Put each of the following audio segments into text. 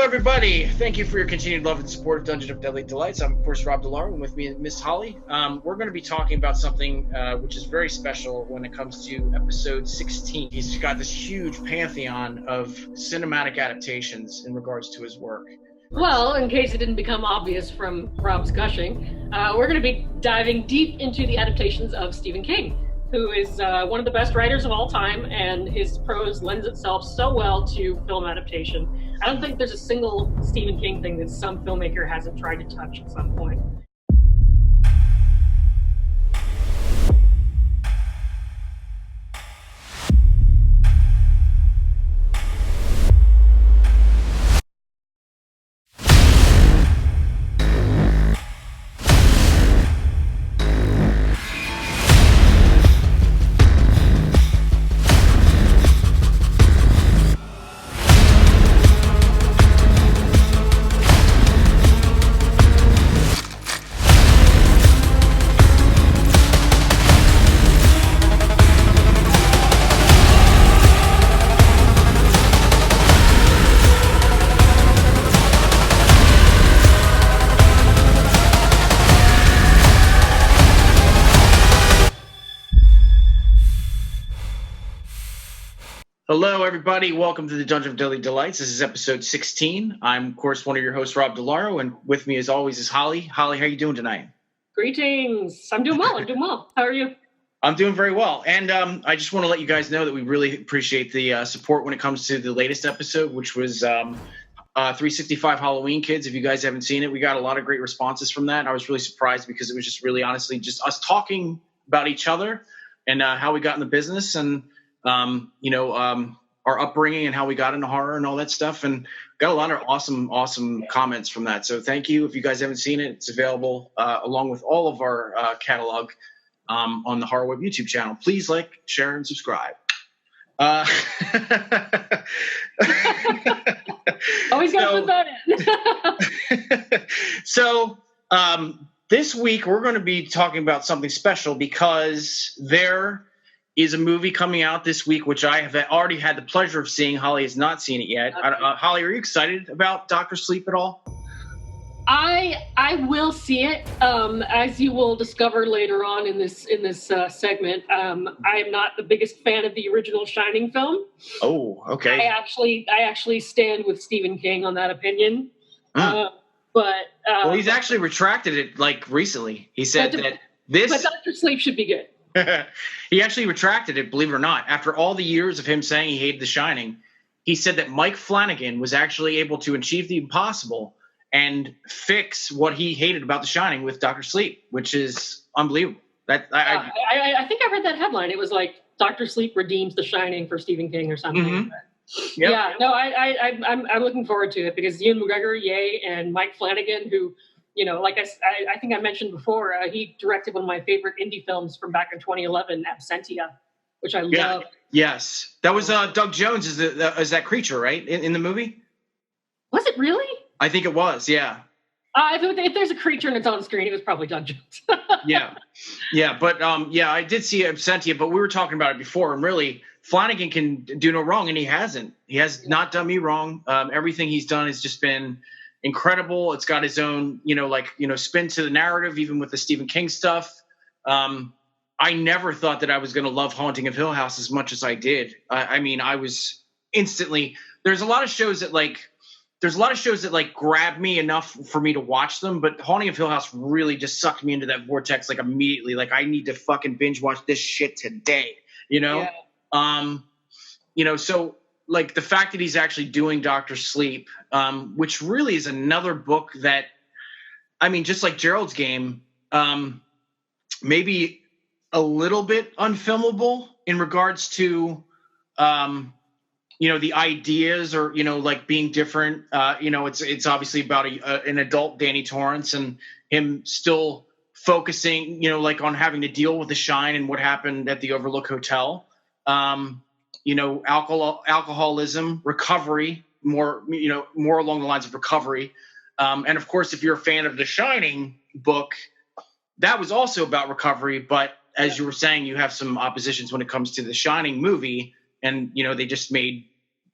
everybody. Thank you for your continued love and support of Dungeon of Deadly Delights. I'm, of course, Rob DiLauro, and with me Miss Holly. We're going to be talking about something which is very special when it comes to episode 16. He's got this huge pantheon of cinematic adaptations in regards to his work. Well, in case it didn't become obvious from Rob's gushing, we're going to be diving deep into the adaptations of Stephen King, who is one of the best writers of all time, and his prose lends itself so well to film adaptation. I don't think there's a single Stephen King thing that some filmmaker hasn't tried to touch at some point. Hello, everybody. Welcome to the Dungeon of Deadly Delights. This is episode 16. I'm, of course, one of your hosts, Rob DiLauro, and with me, as always, is Holly. Holly, how are you doing tonight? Greetings. I'm doing well. How are you? I'm doing very well. And I just want to let you guys know that we really appreciate the support when it comes to the latest episode, which was 365 Halloween Kids. If you guys haven't seen it, we got a lot of great responses from that. I was really surprised because it was just really honestly just us talking about each other and how we got in the business and our upbringing and how we got into horror and all that stuff, and got a lot of awesome comments from that. So thank you. If you guys haven't seen it, it's available along with all of our catalog on the HorrorWeb YouTube channel. Please like, share, and subscribe. Always got to put that in. So this week we're going to be talking about something special because there is a movie coming out this week, which I have already had the pleasure of seeing. Holly has not seen it yet. Okay. Holly, are you excited about Dr. Sleep at all? I will see it, as you will discover later on in this segment. I am not the biggest fan of the original Shining film. Oh, okay. I actually stand with Stephen King on that opinion. But he's actually retracted it recently. He said that this. But Dr. Sleep should be good. He actually retracted it, believe it or not. After all the years of him saying he hated The Shining, he said that Mike Flanagan was actually able to achieve the impossible and fix what he hated about The Shining with Dr. Sleep, which is unbelievable. I think I read that headline. It was like Dr. Sleep redeems The Shining for Stephen King or something like that. Yep. Yeah, no, I'm looking forward to it because Ewan McGregor, yay, and Mike Flanagan, who, like I think I mentioned before, he directed one of my favorite indie films from back in 2011, Absentia, which I love. Yes, that was Doug Jones is that creature, right, in the movie? Was it really? I think it was, yeah. If there's a creature and it's on screen, it was probably Doug Jones. yeah, but I did see Absentia, but we were talking about it before, and really, Flanagan can do no wrong, and he hasn't. He has not done me wrong. Everything he's done has just been incredible. It's got his own, spin to the narrative, even with the Stephen King stuff. I never thought that I was going to love Haunting of Hill House as much as I did. I was instantly. There's a lot of shows that grab me enough for me to watch them, but Haunting of Hill House really just sucked me into that vortex immediately. I need to fucking binge watch this shit today. Yeah. So the fact that he's actually doing Dr. Sleep, which really is another book that, just like Gerald's Game, maybe a little bit unfilmable in regards to, the ideas or, being different. It's obviously about an adult Danny Torrance and him still focusing, on having to deal with the shine and what happened at the Overlook Hotel. Alcoholism, recovery, more along the lines of recovery. And of course, if you're a fan of the Shining book, that was also about recovery. But as you were saying, you have some oppositions when it comes to the Shining movie. And, they just made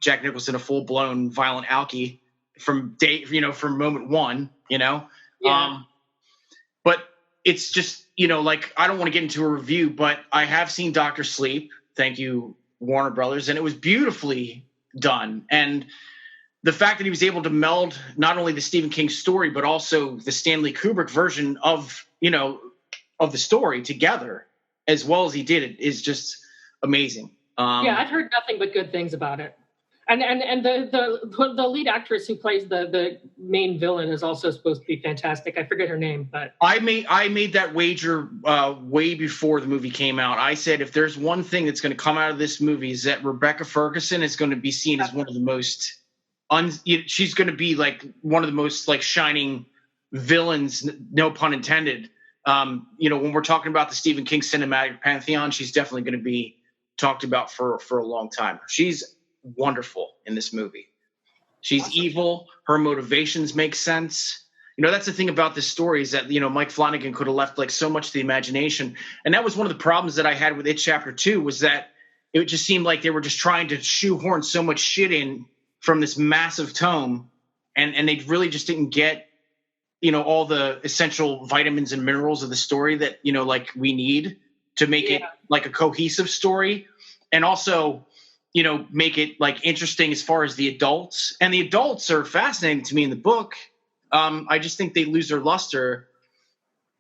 Jack Nicholson a full blown violent alky. from moment one, Yeah. But it's just, like, I don't want to get into a review, but I have seen Dr. Sleep. Thank you, Warner Brothers. And it was beautifully done. And the fact that he was able to meld not only the Stephen King story, but also the Stanley Kubrick version of the story together as well as he did it is just amazing. I've heard nothing but good things about it. And the lead actress who plays the main villain is also supposed to be fantastic. I forget her name, but I made that wager way before the movie came out. I said if there's one thing that's going to come out of this movie is that Rebecca Ferguson is going to be seen as one of the most she's going to be like one of the most like shining villains, no pun intended. When we're talking about the Stephen King cinematic pantheon, she's definitely going to be talked about for a long time. She's wonderful in this movie. She's awesome. Evil. Her motivations make sense. That's the thing about this story is that, Mike Flanagan could have left like so much to the imagination. And that was one of the problems that I had with It Chapter 2 was that it just seemed like they were just trying to shoehorn so much shit in from this massive tome. And they really just didn't get, all the essential vitamins and minerals of the story that, like we need to make it like a cohesive story. And also, make it like interesting as far as the adults. And the adults are fascinating to me in the book. I just think they lose their luster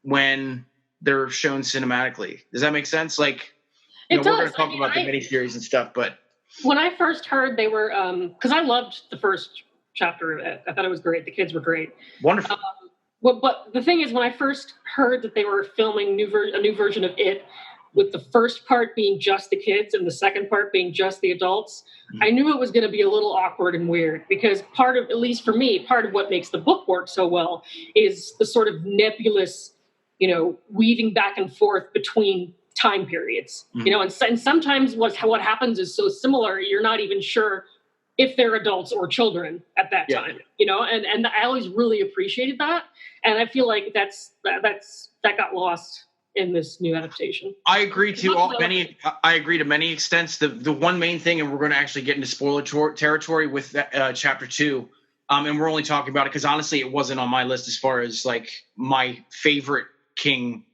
when they're shown cinematically. Does that make sense? Like, we're going to talk about the miniseries and stuff, but when I first heard they were, because I loved the first chapter of it. I thought it was great. The kids were great. Wonderful. But the thing is, when I first heard that they were filming a new version of It, with the first part being just the kids and the second part being just the adults, I knew it was going to be a little awkward and weird because at least for me, part of what makes the book work so well is the sort of nebulous, weaving back and forth between time periods, and sometimes what happens is so similar, you're not even sure if they're adults or children at that time, and I always really appreciated that. And I feel like that got lost in this new adaptation. I agree to many extents. The one main thing, and we're going to actually get into spoiler territory with chapter 2, and we're only talking about it because honestly, it wasn't on my list as far as like my favorite King,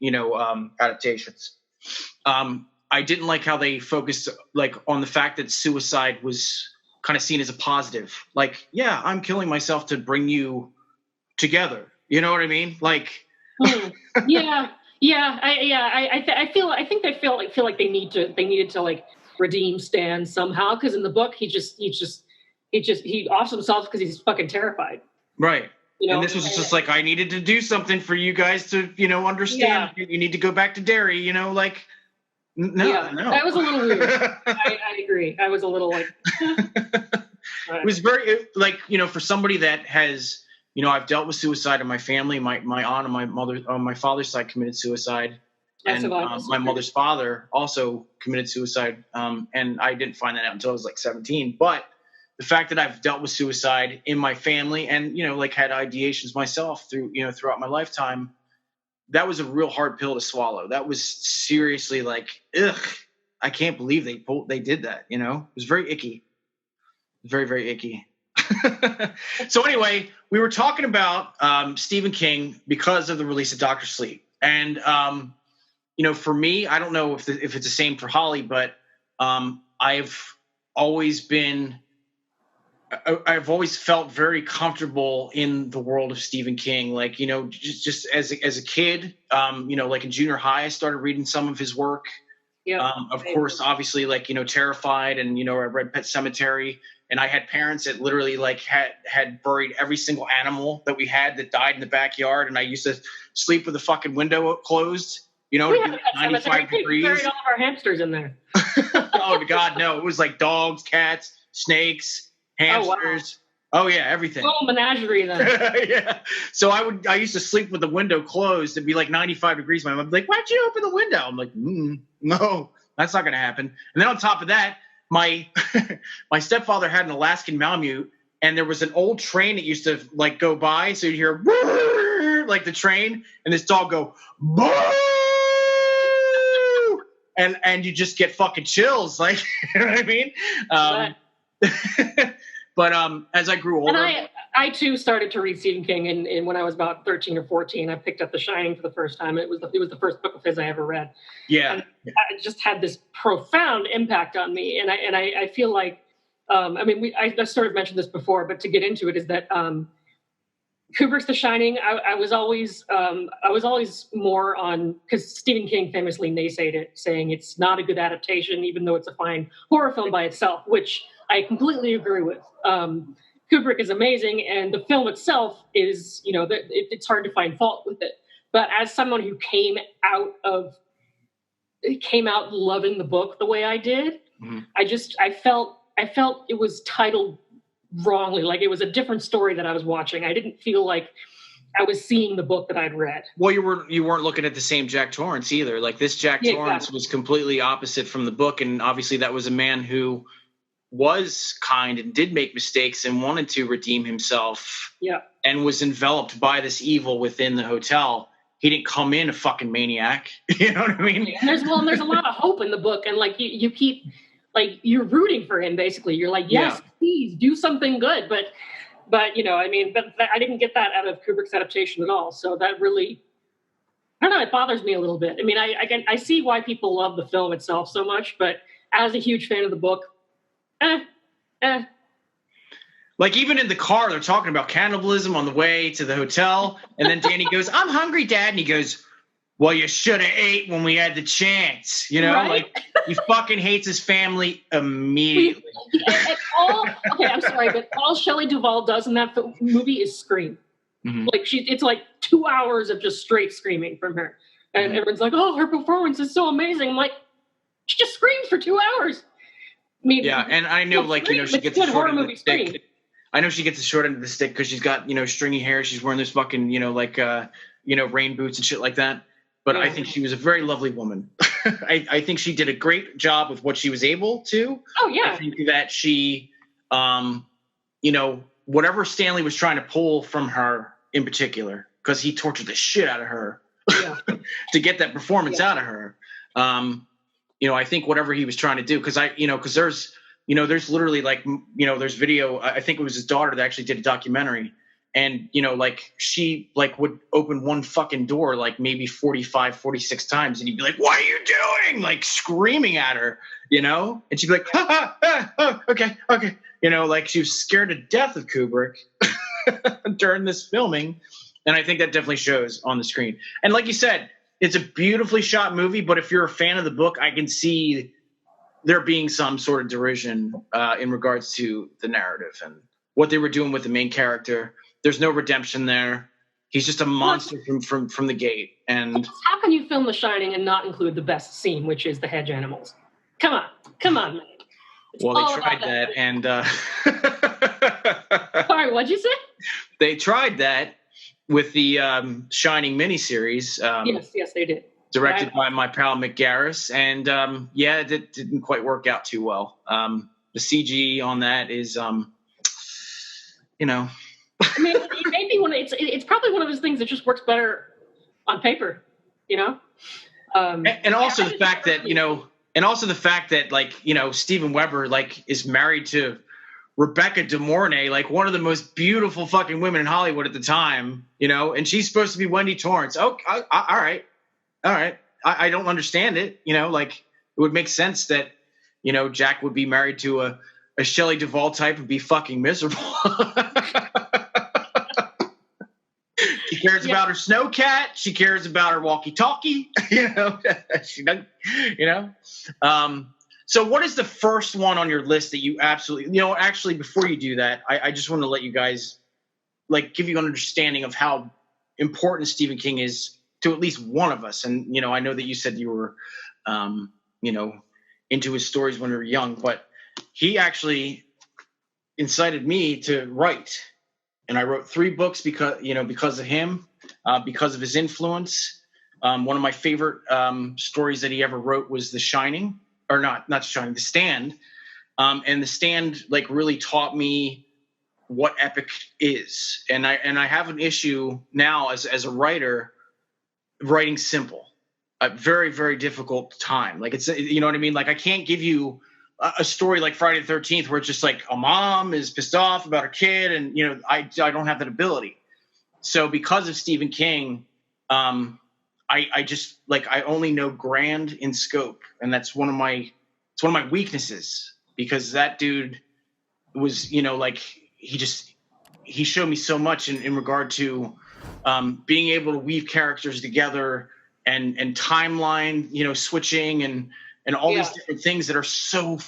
adaptations. I didn't like how they focused like on the fact that suicide was kind of seen as a positive. Like, yeah, I'm killing myself to bring you together. You know what I mean? Like, yeah. I think they feel like they needed to like redeem Stan somehow because in the book he offs himself because he's fucking terrified. Right. And this was just like I needed to do something for you guys to understand. You need to go back to Derry. Like no. That was a little weird. I agree. I was a little like. It was very like for somebody that has. I've dealt with suicide in my family. My aunt and my mother on my father's side committed suicide, and my mother's father also committed suicide. And I didn't find that out until I was like 17. But the fact that I've dealt with suicide in my family and like had ideations myself throughout my lifetime, that was a real hard pill to swallow. That was seriously like, ugh, I can't believe they did that. It was very icky, very very icky. So anyway, we were talking about Stephen King because of the release of Dr. Sleep. And, for me, I don't know if it's the same for Holly, but I've always felt very comfortable in the world of Stephen King. Like, just as a kid, like in junior high, I started reading some of his work. Yeah. Of course, obviously, like, Terrified and, I read Pet Sematary. And I had parents that literally like had buried every single animal that we had that died in the backyard. And I used to sleep with the fucking window closed, 95 degrees. We buried all of our hamsters in there. Oh God, no. It was like dogs, cats, snakes, hamsters. Oh yeah, everything. Oh, menagerie then. Yeah. So I used to sleep with the window closed. It'd be like 95 degrees. My mom would be like, "Why'd you open the window?" I'm like, no, that's not going to happen. And then on top of that, my stepfather had an Alaskan Malamute, and there was an old train that used to like go by. So you'd hear like the train, and this dog go boo, and you just get fucking chills, like you know what I mean. But as I grew older, I too started to read Stephen King, and when I was about 13 or 14, I picked up The Shining for the first time. It was the first book of his I ever read. Yeah, and it just had this profound impact on me, and I feel like, I sort of mentioned this before, but to get into it is that Kubrick's The Shining, I was always more on, because Stephen King famously naysayed it, saying it's not a good adaptation, even though it's a fine horror film by itself, which I completely agree with. Kubrick is amazing, and the film itself is, it's hard to find fault with it. But as someone who came out loving the book the way I did, mm-hmm. I felt it was titled wrongly. Like it was a different story that I was watching. I didn't feel like I was seeing the book that I'd read. Well, you weren't looking at the same Jack Torrance either. Like this Jack Torrance was completely opposite from the book, and obviously that was a man who was kind and did make mistakes and wanted to redeem himself. Yeah. And was enveloped by this evil within the hotel. He didn't come in a fucking maniac. You know what I mean? And there's a lot of hope in the book, and like you keep, like, you're rooting for him basically. You're like, yes, please do something good, but I didn't get that out of Kubrick's adaptation at all. So that really, I don't know, it bothers me a little bit. I mean, I see why people love the film itself so much, but as a huge fan of the book, Like even in the car, they're talking about cannibalism on the way to the hotel. And then Danny goes, "I'm hungry, Dad." And he goes, "Well, you should have ate when we had the chance." You know, right? Like he fucking hates his family immediately. Okay, I'm sorry, but all Shelley Duvall does in that movie is scream. Mm-hmm. Like it's like 2 hours of just straight screaming from her. And everyone's like, "Oh, her performance is so amazing." I'm like, she just screams for 2 hours. Yeah, and I know, like, she gets the short end of the stick. I know she gets the short end of the stick because she's got, stringy hair. She's wearing those fucking, rain boots and shit like that. But I think she was a very lovely woman. I think she did a great job with what she was able to. Oh, yeah. I think that she, whatever Stanley was trying to pull from her in particular, because he tortured the shit out of her to get that performance out of her. I think whatever he was trying to do, because there's literally there's video. I think it was his daughter that actually did a documentary, and she would open one fucking door like maybe 45, 46 times, and he'd be like, "What are you doing?" Like screaming at her, and she'd be like, okay. Like she was scared to death of Kubrick during this filming, and I think that definitely shows on the screen. And like you said, it's a beautifully shot movie, but if you're a fan of the book, I can see there being some sort of derision in regards to the narrative and what they were doing with the main character. There's no redemption there. He's just a monster from the gate. And how can you film The Shining and not include the best scene, which is the hedge animals? Come on, man. Well, they tried that, and sorry, what'd you say? They tried that with the Shining miniseries. Yes, they did. Directed by my pal Mick Garris, and it didn't quite work out too well. The CG on that is, I mean, it may be it's probably one of those things that just works better on paper, and also the fact that Steven Weber is married to Rebecca De Mornay, like one of the most beautiful fucking women in Hollywood at the time, and she's supposed to be Wendy Torrance. Oh, all right. I don't understand it. It would make sense that, Jack would be married to a Shelley Duvall type and be fucking miserable. She cares about her snowcat. She cares about her walkie-talkie. She doesn't, So what is the first one on your list that you absolutely, actually, before you do that, I just want to let you guys, give you an understanding of how important Stephen King is to at least one of us. And, I know that you said you were, into his stories when we were young, but he actually incited me to write. And I wrote 3 books because of him, because of his influence. One of my favorite stories that he ever wrote was The Shining, or not The Shining, The Stand. And The Stand really taught me what epic is. And I have an issue now as a writer, writing simple, a very, very difficult time. It's, you know what I mean? I can't give you a story like Friday the 13th where it's just like a mom is pissed off about her kid, and I don't have that ability. So because of Stephen King, I just I only know grand in scope, and it's one of my weaknesses, because that dude was he showed me so much in regard to being able to weave characters together and timeline switching and all these different things that are so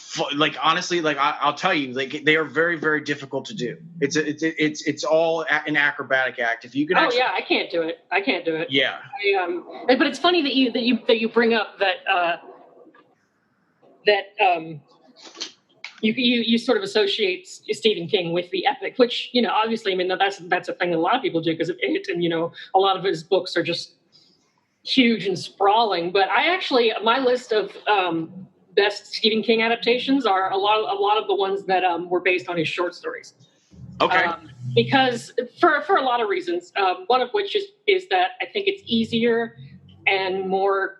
honestly, I'll tell you, they are very, very difficult to do. It's all an acrobatic act. If you can, I can't do it. Yeah. But it's funny that you bring up that you sort of associate Stephen King with the epic, which obviously, I mean, that's a thing that a lot of people do because of it, and a lot of his books are just huge and sprawling. But my list of best Stephen King adaptations are a lot of the ones that were based on his short stories. Okay. Because for a lot of reasons, one of which is that I think it's easier and more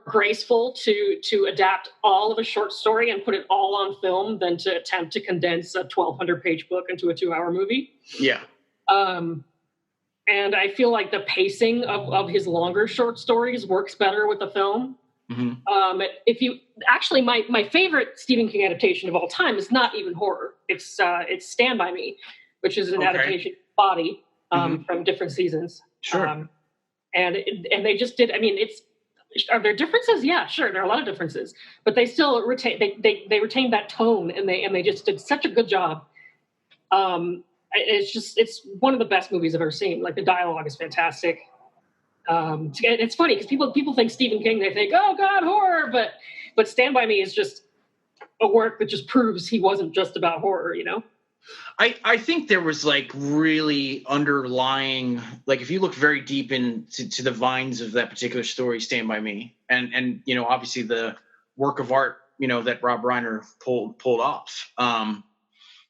graceful to adapt all of a short story and put it all on film than to attempt to condense a 1,200-page book into a 2-hour movie. Yeah. And I feel like the pacing of his longer short stories works better with the film. Mm-hmm. My favorite Stephen King adaptation of all time is not even horror. It's Stand By Me, which is an adaptation of Body from different seasons. Sure. And they just did. I mean, are there differences? Yeah, sure. There are a lot of differences, but they still retain. They retained that tone, and they just did such a good job. It's one of the best movies I've ever seen. Like, the dialogue is fantastic. It's funny because people think Stephen King, they think, oh God, horror, but Stand By Me is just a work that just proves he wasn't just about horror, I think there was really underlying, if you look very deep into the vines of that particular story, Stand By Me, and obviously the work of art, that Rob Reiner pulled off.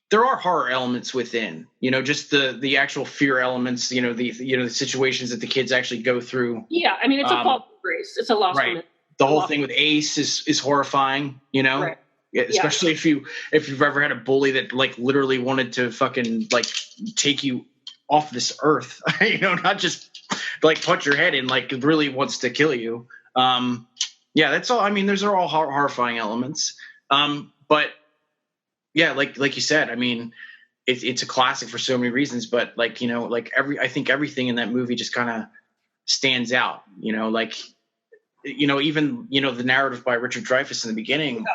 There are horror elements within, just the actual fear elements, the situations that the kids actually go through. Yeah, I mean, it's a fall from grace. It's a lost right. The whole thing with Ace is horrifying, Right. Yeah, especially if you've ever had a bully that literally wanted to fucking take you off this earth, not just punch your head in, really wants to kill you. Yeah, that's all. I mean, those are all horrifying elements. But yeah, like you said, I mean, it's a classic for so many reasons, but I think everything in that movie just kind of stands out, even, the narrative by Richard Dreyfuss in the beginning,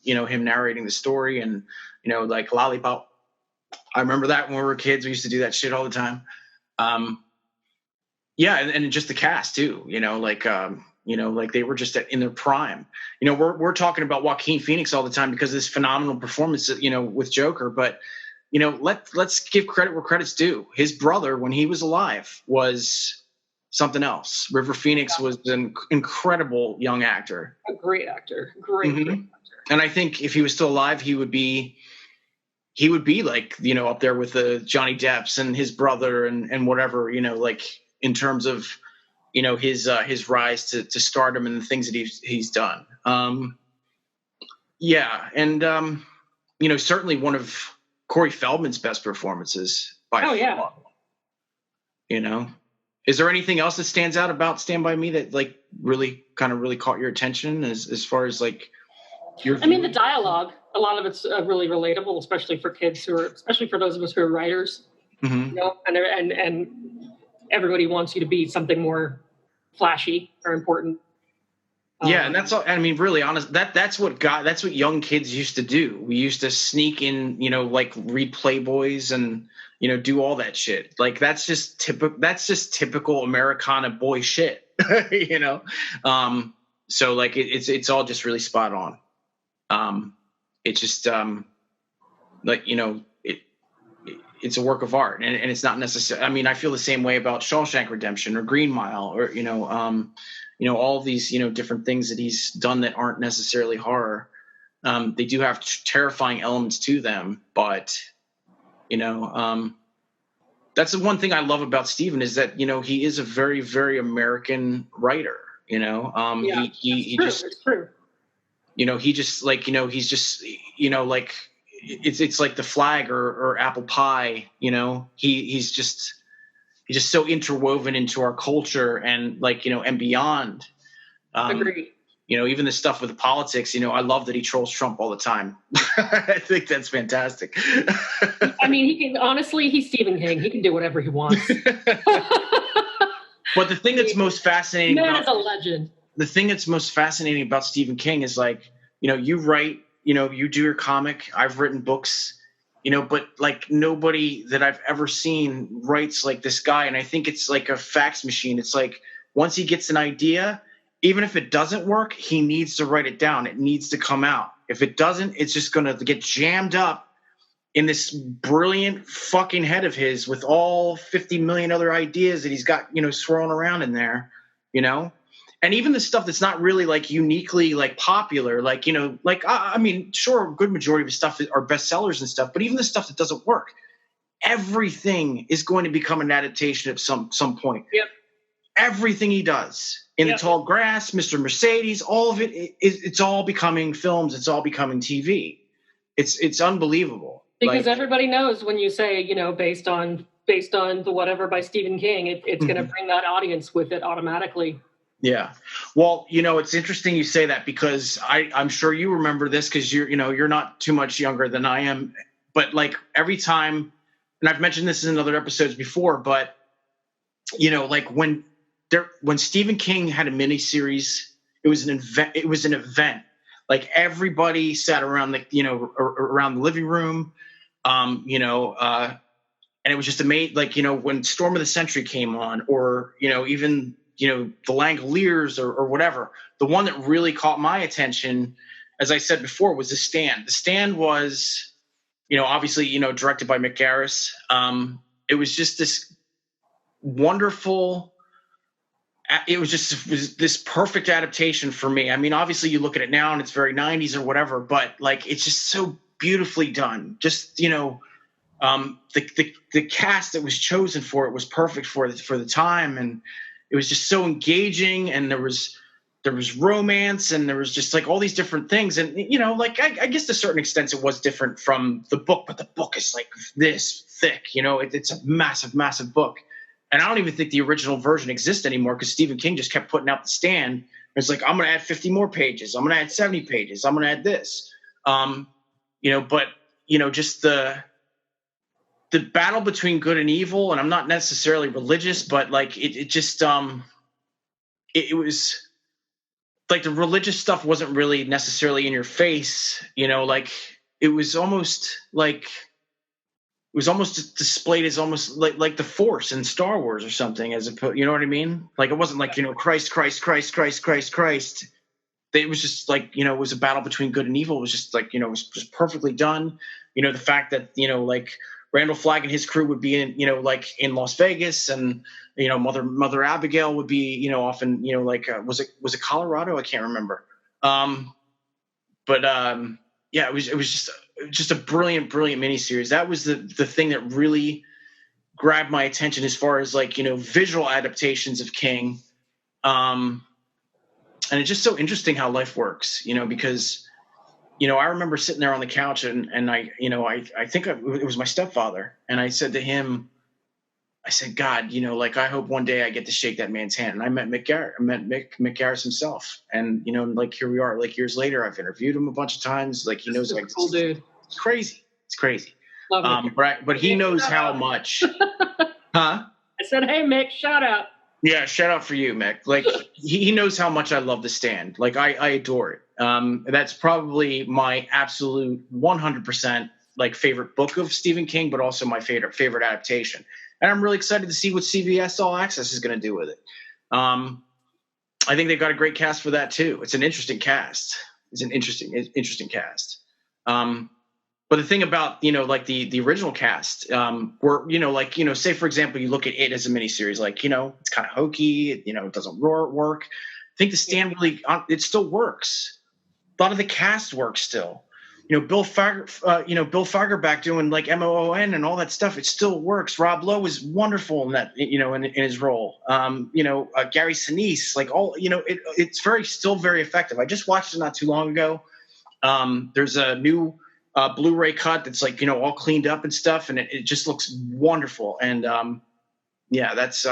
him narrating the story and, Lollipop. I remember that when we were kids, we used to do that shit all the time. Yeah. And just the cast too, they were just in their prime. We're talking about Joaquin Phoenix all the time because of this phenomenal performance, with Joker, but let's give credit where credit's due. His brother, when he was alive, was something else. River Phoenix was an incredible young actor. A great actor. Great actor. And I think if he was still alive, he would be up there with the Johnny Depps and his brother and whatever, in terms of, his rise to stardom and the things that he's done. Yeah. And, certainly one of Corey Feldman's best performances by far. Is there anything else that stands out about Stand By Me that really caught your attention as far as your view? I mean, the dialogue, a lot of it's really relatable, especially for kids especially for those of us who are writers, and everybody wants you to be something more flashy or important. Yeah. And that's all, I mean, really honest, that's what young kids used to do. We used to sneak in, read Playboys and, do all that shit. That's just typical Americana boy shit, So it's all just really spot on. It's just, it's a work of art and it's not necessarily, I mean, I feel the same way about Shawshank Redemption or Green Mile or, all of these, different things that he's done that aren't necessarily horror. They do have terrifying elements to them, but, that's the one thing I love about Stephen is that, he is a very, very American writer, it's true. he just like, he's just, like it's like the flag or apple pie, he's just so interwoven into our culture and like, and beyond. Agreed. Even the stuff with the politics, I love that he trolls Trump all the time. I think that's fantastic. I mean, he's Stephen King. He can do whatever he wants. But the thing that's most fascinating is a legend. The thing that's most fascinating about Stephen King is like, you write, you do your comic, I've written books, but like nobody that I've ever seen writes like this guy. And I think it's like a fax machine. It's like once he gets an idea, even if it doesn't work, he needs to write it down. It needs to come out. If it doesn't, it's just going to get jammed up in this brilliant fucking head of his with all 50 million other ideas that he's got, swirling around in there, And even the stuff that's not really like uniquely like popular, like, I mean, sure, a good majority of his stuff are bestsellers and stuff, but even the stuff that doesn't work, everything is going to become an adaptation at some point. Yep. Everything he does. In the Tall Grass, Mr. Mercedes, all of it's all becoming films. It's all becoming TV. It's unbelievable. Because everybody knows when you say, based on the whatever by Stephen King, it's going to bring that audience with it automatically. Yeah. Well, it's interesting you say that because I'm sure you remember this because you're not too much younger than I am. But like every time, and I've mentioned this in other episodes before, but like when Stephen King had a miniseries, it was an event. Like everybody sat around around the living room, and it was just amazing. Like, when Storm of the Century came on, or, even, the Langoliers or whatever, the one that really caught my attention, as I said before, was The Stand. The Stand was, obviously, directed by Mick Garris. It was just this wonderful, it was this perfect adaptation for me. I mean, obviously you look at it now and it's very 90s or whatever, but like, it's just so beautifully done. Just, the cast that was chosen for it was perfect for the time. And it was just so engaging. And there was romance and there was just like all these different things. And, like, I guess to a certain extent it was different from the book, but the book is like this thick, it's a massive, massive book. And I don't even think the original version exists anymore because Stephen King just kept putting out The Stand. It's like, I'm going to add 50 more pages. I'm going to add 70 pages. I'm going to add this. Just the battle between good and evil. And I'm not necessarily religious, but like, it was like the religious stuff wasn't really necessarily in your face, like it was almost like, it was almost displayed as almost like the Force in Star Wars or something, as opposed, you know what I mean? Like it wasn't like, Christ. It was just like, it was a battle between good and evil. It was just like, it was just perfectly done. The fact that, like Randall Flagg and his crew would be in, like in Las Vegas, and, Mother Abigail would be, often, like, was it Colorado? I can't remember. Yeah, it was just a brilliant miniseries. That was the thing that really grabbed my attention as far as like, visual adaptations of King. And it's just so interesting how life works, because, I remember sitting there on the couch and I think it was my stepfather. And I said to him, I said, God, like, I hope one day I get to shake that man's hand. And I met Mick Garris himself. And, like, here we are, like, years later, I've interviewed him a bunch of times. Like, he knows, like, cool dude. It's crazy. It's crazy. Love but he knows how much. Huh? I said, hey, Mick, shout out. Yeah, shout out for you, Mick. Like, he knows how much I love The Stand. Like, I adore it. That's probably my absolute 100% like favorite book of Stephen King, but also my favorite adaptation. And I'm really excited to see what CBS All Access is going to do with it. I think they've got a great cast for that too. It's an interesting cast. It's an interesting cast. But the thing about, like the original cast, where, say for example, you look at it as a miniseries, like, it's kind of hokey, it doesn't work. I think The Stand really, it still works. A lot of the cast works still. Bill Fagerback doing like MOON and all that stuff. It still works. Rob Lowe was wonderful in that, in his role. Gary Sinise, like all, it's still very effective. I just watched it not too long ago. There's a new Blu-ray cut that's like, all cleaned up and stuff. And it just looks wonderful. And that's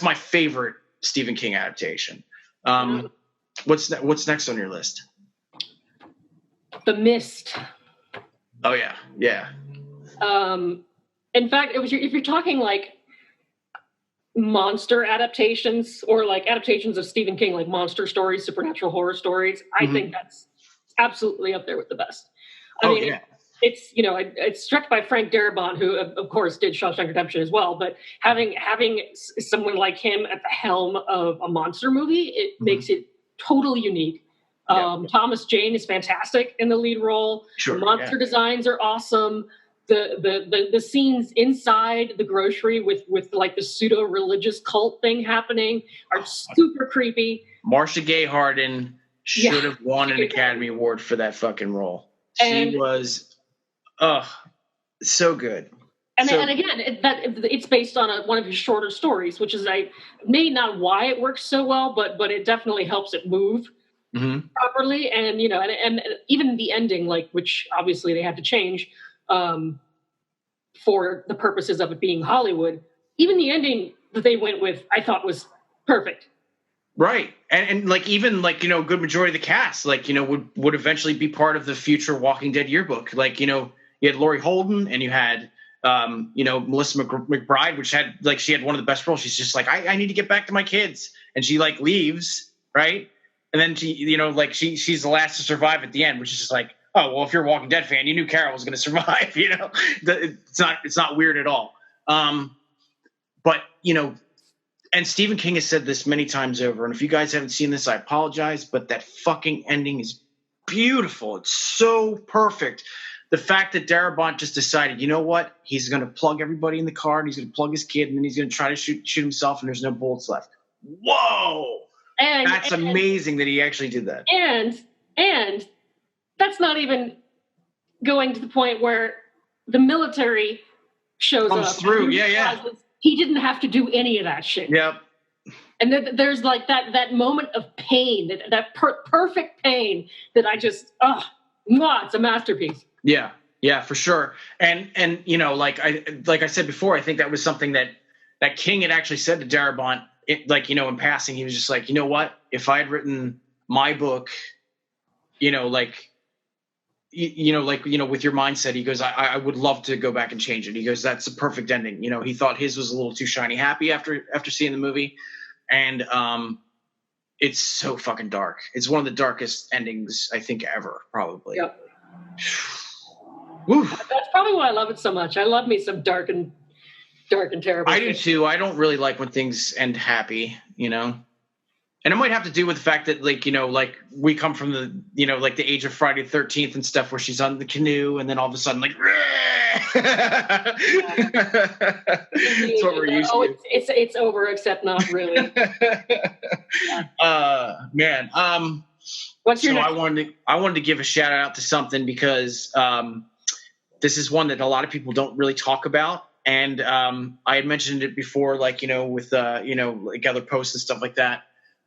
my favorite Stephen King adaptation. What's next on your list? The Mist. Oh yeah. In fact, if you're talking like monster adaptations or like adaptations of Stephen King, like monster stories, supernatural horror stories, I think that's absolutely up there with the best. I mean, it's struck by Frank Darabont, who of course did Shawshank Redemption as well. But having someone like him at the helm of a monster movie, it makes it totally unique. Thomas Jane is fantastic in the lead role. Sure, the monster designs are awesome. The scenes inside the grocery with like the pseudo religious cult thing happening are super creepy. Marcia Gay Harden should have won an Academy Award for that fucking role. She was so good. And again, it's based on one of his shorter stories, which is maybe not why it works so well, but it definitely helps it move properly. And and even the ending, like, which obviously they had to change for the purposes of it being Hollywood. Even the ending that they went with, I thought was perfect. Right. And like, even like, a good majority of the cast, like, would eventually be part of the future Walking Dead yearbook. Like, you had Laurie Holden and you had, Melissa McBride, which had like, she had one of the best roles. She's just like, I need to get back to my kids. And she like leaves. Right. And then she, like she's the last to survive at the end, which is just like, oh, well, if you're a Walking Dead fan, you knew Carol was going to survive, it's not weird at all. But, and Stephen King has said this many times over. And if you guys haven't seen this, I apologize, but that fucking ending is beautiful. It's so perfect. The fact that Darabont just decided, you know what? He's going to plug everybody in the car and he's going to plug his kid and then he's going to try to shoot himself and there's no bullets left. Whoa. That's amazing that he actually did that. And that's not even going to the point where the military shows up. Through. Yeah. He didn't have to do any of that shit. Yep. And there's like that moment of pain, that perfect pain that I just, it's a masterpiece. Yeah, for sure. And like I said before, I think that was something that King had actually said to Darabont, in passing. He was just like, you know what? If I had written my book, with your mindset, he goes, I would love to go back and change it. He goes, that's a perfect ending. He thought his was a little too shiny happy after seeing the movie. And it's so fucking dark. It's one of the darkest endings, I think, ever, probably. Yep. That's probably why I love it so much. I love me some dark and terrible. I do too. I don't really like when things end happy, And it might have to do with the fact that, like we come from the, like the age of Friday the 13th and stuff, where she's on the canoe, and then all of a sudden, like, that's what we're used to. It's over, except not really. Man. What's your? So I wanted to give a shout out to something because this is one that a lot of people don't really talk about. And I had mentioned it before, like, with, like other posts and stuff like that.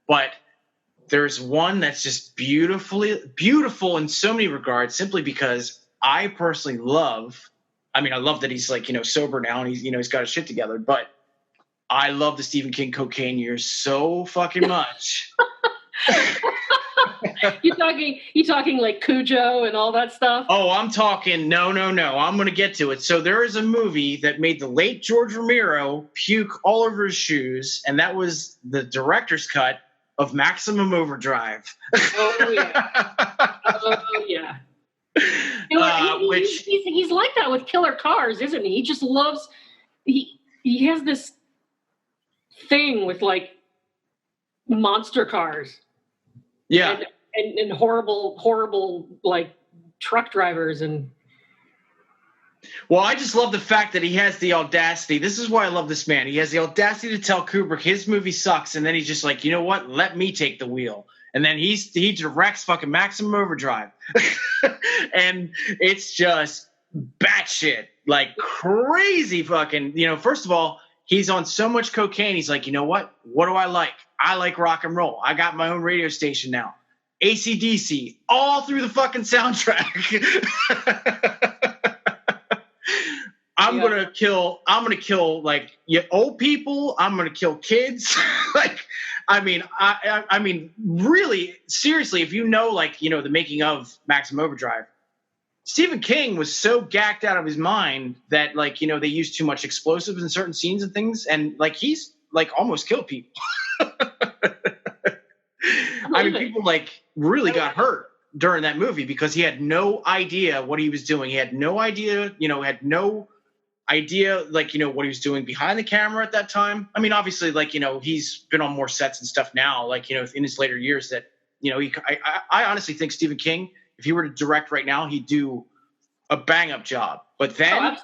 But there's one that's just beautiful in so many regards, simply because I personally I love that he's like, sober now and he's, he's got his shit together. But I love the Stephen King cocaine years so fucking much. You talking like Cujo and all that stuff? Oh, I'm talking no. I'm going to get to it. So there is a movie that made the late George Romero puke all over his shoes, and that was the director's cut of Maximum Overdrive. Oh yeah. He's like that with Killer Cars, isn't he? He just loves. He has this thing with like monster cars. Yeah. And horrible like truck drivers and. Well, I just love the fact that he has the audacity. This is why I love this man. He has the audacity to tell Kubrick his movie sucks, and then he's just like, you know what? Let me take the wheel. And then he directs fucking Maximum Overdrive. And it's just batshit, like crazy fucking, first of all, he's on so much cocaine. He's like, you know what? What do I like? I like rock and roll. I got my own radio station now. AC/DC all through the fucking soundtrack. I'm gonna kill like old people. I'm gonna kill kids. Like, I mean, really, seriously, if the making of Maximum Overdrive, Stephen King was so gacked out of his mind that they used too much explosives in certain scenes and things, and he's almost killed people. I mean, people really got hurt during that movie because he had no idea what he was doing. He had no idea, what he was doing behind the camera at that time. I mean, obviously, he's been on more sets and stuff now, in his later years that, I honestly think Stephen King, if he were to direct right now, he'd do a bang up job. But then,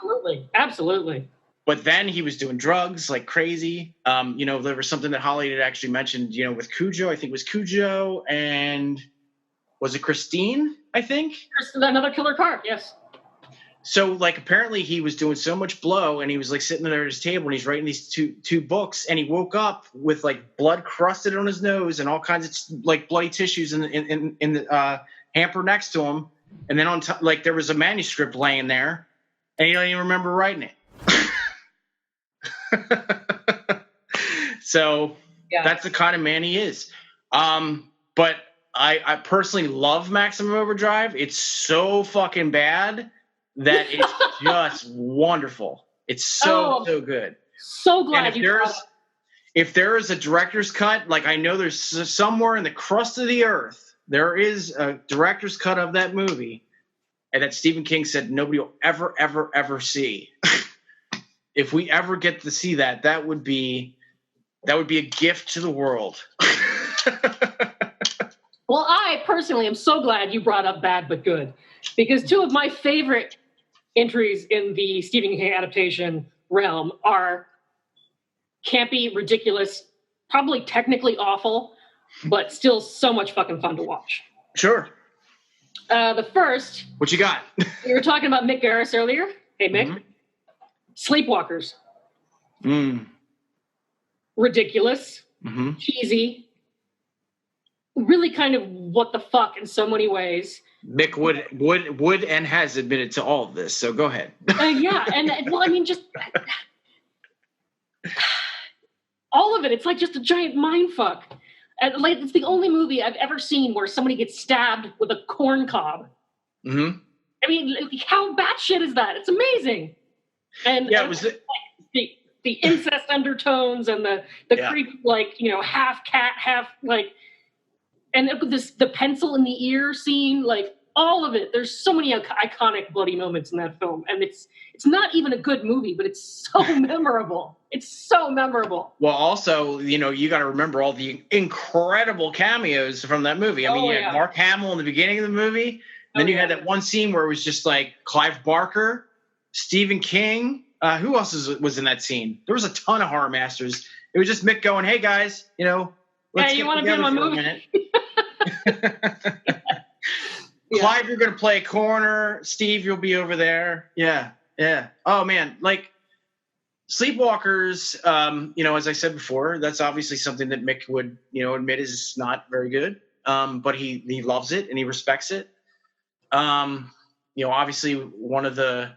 absolutely. But then he was doing drugs like crazy. There was something that Holly had actually mentioned, with Cujo. I think it was Cujo, and was it Christine? I think another killer car. Yes. So apparently he was doing so much blow, and he was sitting there at his table, and he's writing these two books, and he woke up with blood crusted on his nose and all kinds of bloody tissues in the hamper next to him, and then on top there was a manuscript laying there, and he don't even remember writing it. So that's the kind of man he is. But I personally love Maximum Overdrive. It's so fucking bad that it's just wonderful. It's so good. So glad if there is a director's cut, I know there's somewhere in the crust of the earth, there is a director's cut of that movie, and that Stephen King said nobody will ever, ever, ever see. If we ever get to see that, that would be a gift to the world. Well, I personally am so glad you brought up Bad But Good, because two of my favorite entries in the Stephen King adaptation realm are campy, ridiculous, probably technically awful, but still so much fucking fun to watch. Sure. The first... What you got? We were talking about Mick Garris earlier. Hey, Mick. Mm-hmm. Sleepwalkers. Ridiculous. Mm-hmm. Cheesy. Really kind of what the fuck in so many ways. Mick would and has admitted to all of this, so go ahead. Yeah, and well, I mean, just all of it. It's just a giant mind fuck. And it's the only movie I've ever seen where somebody gets stabbed with a corn cob. Mm-hmm. I mean, how batshit is that? It's amazing. And yeah, it was the incest undertones and the creep, half cat, half and the pencil in the ear scene, all of it. There's so many iconic bloody moments in that film, and it's not even a good movie, but it's so memorable. It's so memorable. Well, also, you got to remember all the incredible cameos from that movie. I mean, you had Mark Hamill in the beginning of the movie, and then you had that one scene where it was just Clive Barker, Stephen King. Who else was in that scene? There was a ton of horror masters. It was just Mick going, "Hey guys, let's you want to be in my movie?" Clive, you're gonna play a corner. Steve, you'll be over there. Yeah. Oh man, Sleepwalkers. As I said before, that's obviously something that Mick would admit is not very good. But he loves it and he respects it. Obviously one of the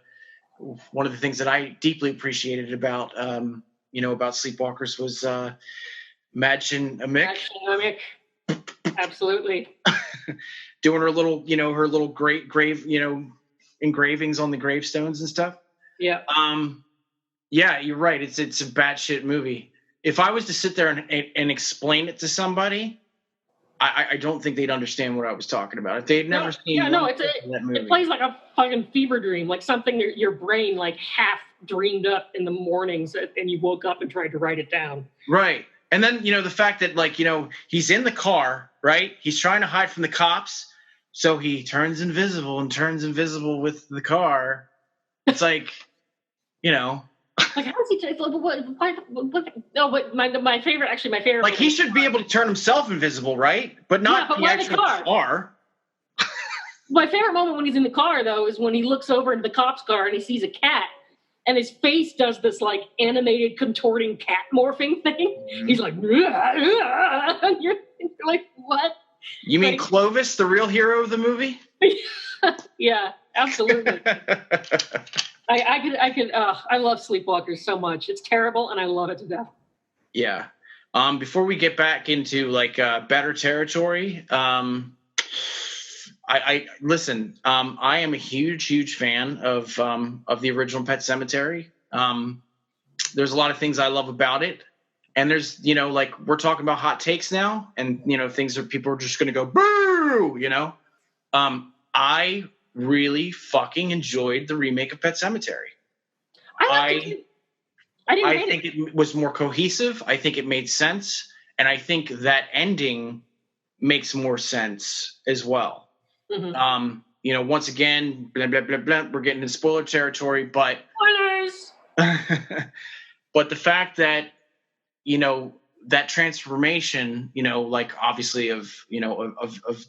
things that I deeply appreciated about Sleepwalkers was Madman Mick. Absolutely. Doing her little grave, engravings on the gravestones and stuff. Yeah. Yeah, you're right. It's a batshit movie. If I was to sit there and explain it to somebody, I don't think they'd understand what I was talking about. If they'd never seen that movie. It plays like a fucking fever dream, something your brain half dreamed up in the mornings, and you woke up and tried to write it down. Right. And then, the fact that, he's in the car, right? He's trying to hide from the cops. So he turns invisible with the car. It's Like, how does he take? What? No, but my favorite. Like, he should be able to turn himself invisible, right? But not the actual car. My favorite moment when he's in the car, though, is when he looks over into the cop's car and he sees a cat, and his face does this like animated contorting cat morphing thing. He's like, and you're like, what? You mean Clovis, the real hero of the movie? Yeah, absolutely. I love Sleepwalkers so much. It's terrible, and I love it to death. Yeah. Before we get back into like better territory, I listen. I am a huge fan of the original Pet Sematary. There's a lot of things I love about it, and there's like we're talking about hot takes now, and things that people are just going to go boo. I really fucking enjoyed the remake of Pet Sematary. I think it was more cohesive. I think it made sense, and I think that ending makes more sense as well. Mm-hmm. Once again, blah, blah, blah, blah, we're getting into spoiler territory, but spoilers. But the fact that that transformation, like obviously of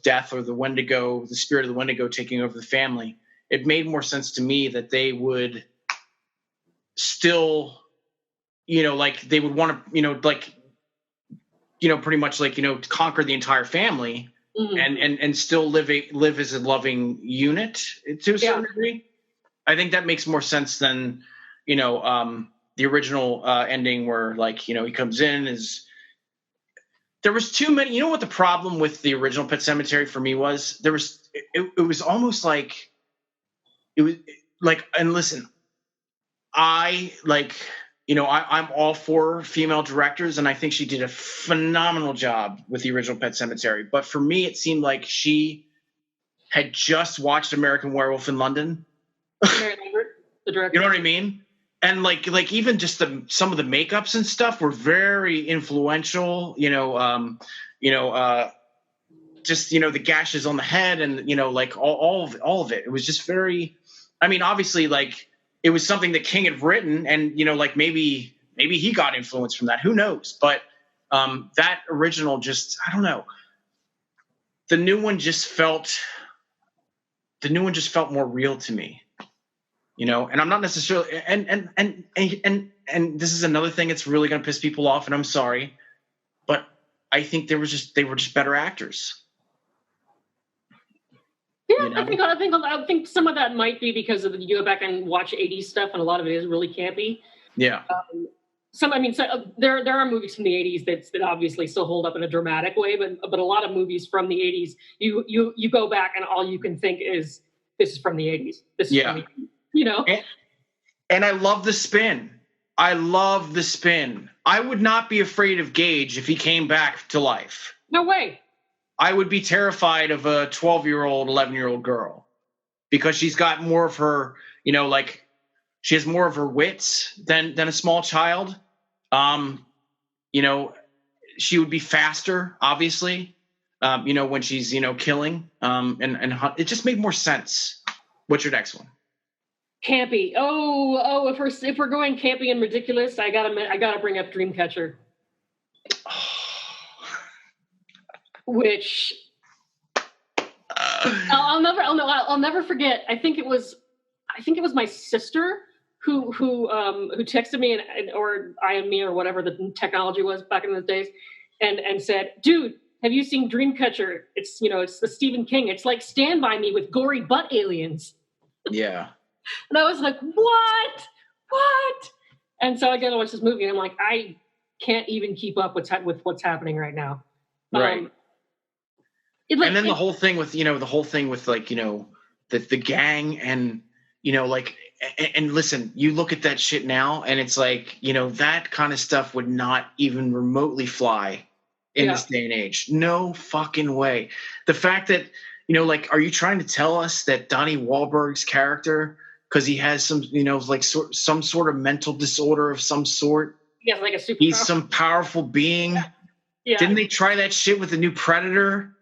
death or the Wendigo, the spirit of the Wendigo taking over the family, it made more sense to me that they would still, like they would want to, pretty much like, conquer the entire family. Mm-hmm. and still live as a loving unit to a certain degree. I think that makes more sense than the original ending where like he comes in there was too many. What the problem with the original Pet Sematary for me was? It was almost like it was like, and listen, I like I'm all for female directors, and I think she did a phenomenal job with the original Pet Sematary. But for me, it seemed like she had just watched American Werewolf in London. Mary Lambert, the director. You know what I mean? And like even just some of the makeups and stuff were very influential. Just the gashes on the head, and like all of it. It was just very. I mean, obviously, like. It was something that King had written, and like maybe he got influence from that. Who knows? But that original, just I don't know. The new one just felt more real to me, And I'm not necessarily and this is another thing that's really going to piss people off, and I'm sorry, but I think they were just better actors. Yeah, I think some of that might be because of you go back and watch 80s stuff, and a lot of it is really campy. Yeah. There are movies from the 80s that obviously still hold up in a dramatic way, but a lot of movies from the 80s, you go back and all you can think is this is from the 80s. This is from the 80s, And I love the spin. I would not be afraid of Gage if he came back to life. No way. I would be terrified of a 12-year-old, 11-year-old girl because she's got more of her, like she has more of her wits than a small child. She would be faster, obviously, when she's, killing. And it just made more sense. What's your next one? Campy. Oh, if we're going campy and ridiculous, I gotta bring up Dreamcatcher. Which I'll never forget. I think it was my sister who texted me or IM'd me or whatever the technology was back in those days, and said, "Dude, have you seen Dreamcatcher? It's it's the Stephen King. It's like Stand By Me with gory butt aliens." Yeah. And I was like, "What? And so I got to watch this movie, and I'm like, I can't even keep up with what's happening right now. Right. And then the whole thing with like, the gang and, like, and listen, you look at that shit now and it's like, that kind of stuff would not even remotely fly in this day and age. No fucking way. The fact that, like, are you trying to tell us that Donnie Wahlberg's character, because he has some, like some sort of mental disorder of some sort. Yeah, like a super. He's some powerful being. Yeah. Didn't they try that shit with the new Predator?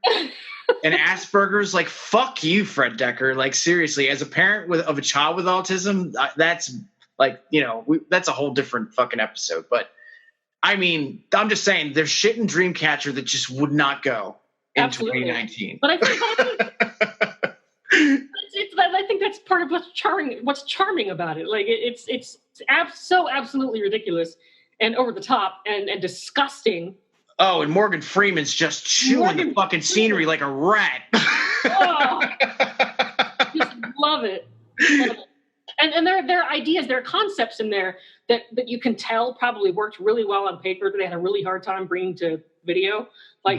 And Asperger's? Like, fuck you, Fred Decker. Like, seriously, as a parent of a child with autism, that's Like, that's a whole different fucking episode. But I mean, I'm just saying there's shit in Dreamcatcher that just would not go in Absolutely. 2019. But I think that's part of what's charming about it. Like it's so absolutely ridiculous and over the top and disgusting. Oh, and Morgan Freeman's just chewing the fucking scenery like a rat. Oh, just love it. And there are ideas, there are concepts in there that you can tell probably worked really well on paper that they had a really hard time bringing to video, like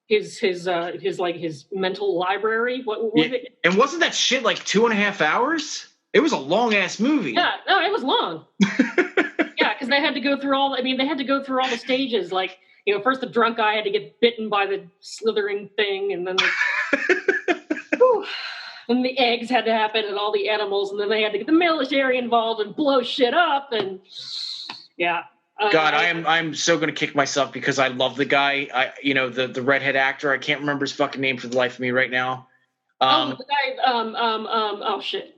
his mental library. What was it? And wasn't that shit like 2.5 hours? It was a long ass movie. Yeah, no, it was long. Yeah, because they had to go through all the stages. Like, first the drunk guy had to get bitten by the slithering thing, and then and the eggs had to happen, and all the animals, and then they had to get the military involved and blow shit up, and yeah. God, I'm so gonna kick myself because I love the guy. The redhead actor. I can't remember his fucking name for the life of me right now. The guy. Oh shit.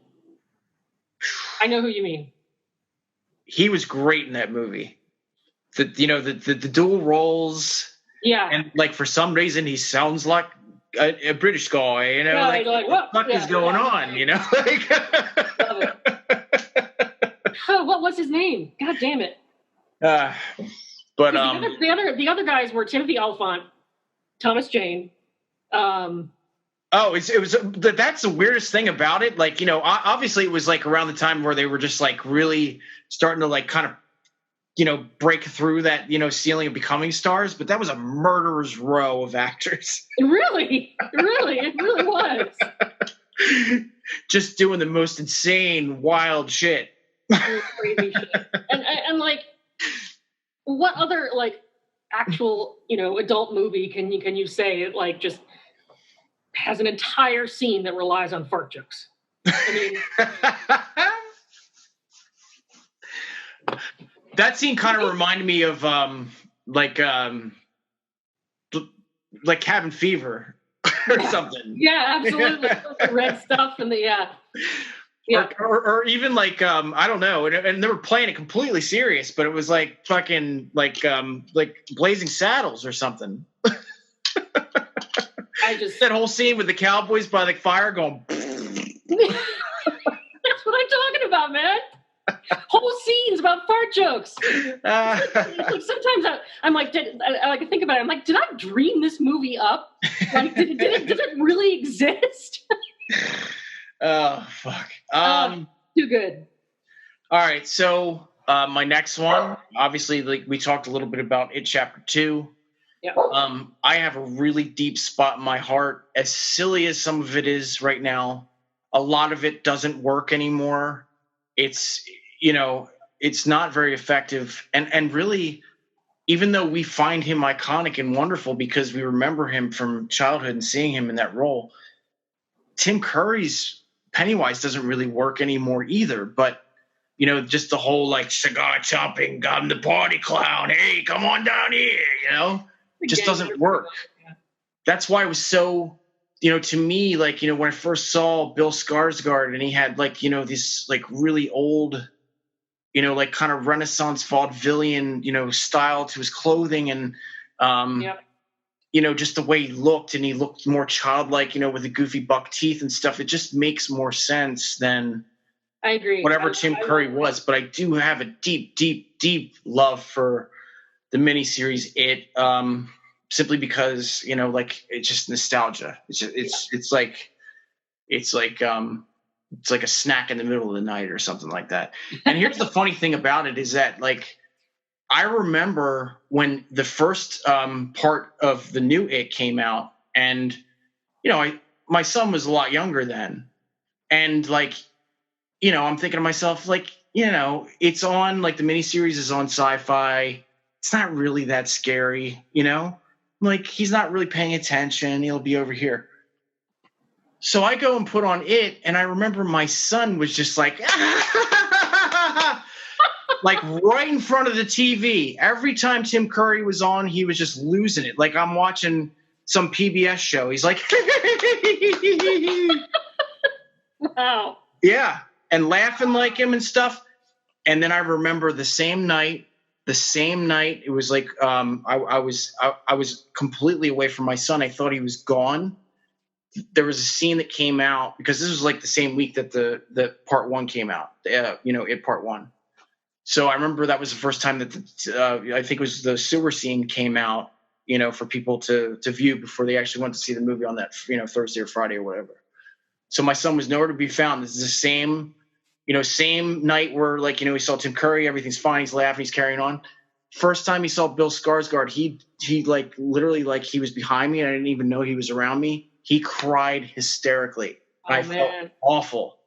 I know who you mean. He was great in that movie. The dual roles. Yeah. And like for some reason he sounds like a British guy. Like what the fuck is going on? Love it. Oh, what was his name? God damn it. But the other guys were Timothy Olyphant, Thomas Jane. It was that's the weirdest thing about it. Like, obviously it was like around the time where they were just like really starting to like kind of, break through that, ceiling of becoming stars. But that was a murderer's row of actors. It really was. Just doing the most insane, wild shit. Crazy shit. And like, what other like actual, adult movie can you say it like just has an entire scene that relies on fart jokes? I mean, that scene kind of reminded me of like Cabin Fever or something. Yeah, absolutely. The red stuff and the yeah. Or even like I don't know, and they were playing it completely serious, but it was like fucking like Blazing Saddles or something. That whole scene with the cowboys by the fire going. That's what I'm talking about, man. Whole scenes about fart jokes. Like sometimes I'm like, I like to think about it. I'm like, did I dream this movie up? Like, did it really exist? Oh fuck. Too good. All right, so my next one, obviously, like we talked a little bit about It Chapter 2. Yeah. I have a really deep spot in my heart. As silly as some of it is right now, a lot of it doesn't work anymore. It's it's not very effective, and really, even though we find him iconic and wonderful because we remember him from childhood and seeing him in that role, Tim Curry's Pennywise doesn't really work anymore either. But just the whole like cigar chopping, I'm the party clown. Hey, come on down here. Just doesn't work. Yeah. That's why it was so, to me, like, when I first saw Bill Skarsgård and he had like, this like really old, like kind of Renaissance vaudevillian, style to his clothing and, just the way he looked, and he looked more childlike, with the goofy buck teeth and stuff. It just makes more sense than I agree. Whatever Tim Curry was. But I do have a deep, deep, deep love for the miniseries It, simply because like it's just nostalgia. It's like a snack in the middle of the night or something like that. And here's the funny thing about it is that like I remember when the first part of the new It came out, and my son was a lot younger then, and like I'm thinking to myself like it's on like the miniseries is on Sci-Fi. It's not really that scary, like he's not really paying attention. He'll be over here. So I go and put on It, and I remember my son was just like, like right in front of the TV. Every time Tim Curry was on, he was just losing it. Like I'm watching some PBS show. He's like, wow. Yeah, and laughing like him and stuff. And then I remember the same night, it was like I was completely away from my son. I thought he was gone. There was a scene that came out because this was like the same week that the part 1 came out. It part 1. So I remember that was the first time that I think it was the sewer scene came out, for people to view before they actually went to see the movie on that, Thursday or Friday or whatever. So my son was nowhere to be found. This is the same night where, like, he saw Tim Curry, everything's fine, he's laughing, he's carrying on. First time he saw Bill Skarsgård, he like literally, like, he was behind me and I didn't even know he was around me. He cried hysterically. I felt awful.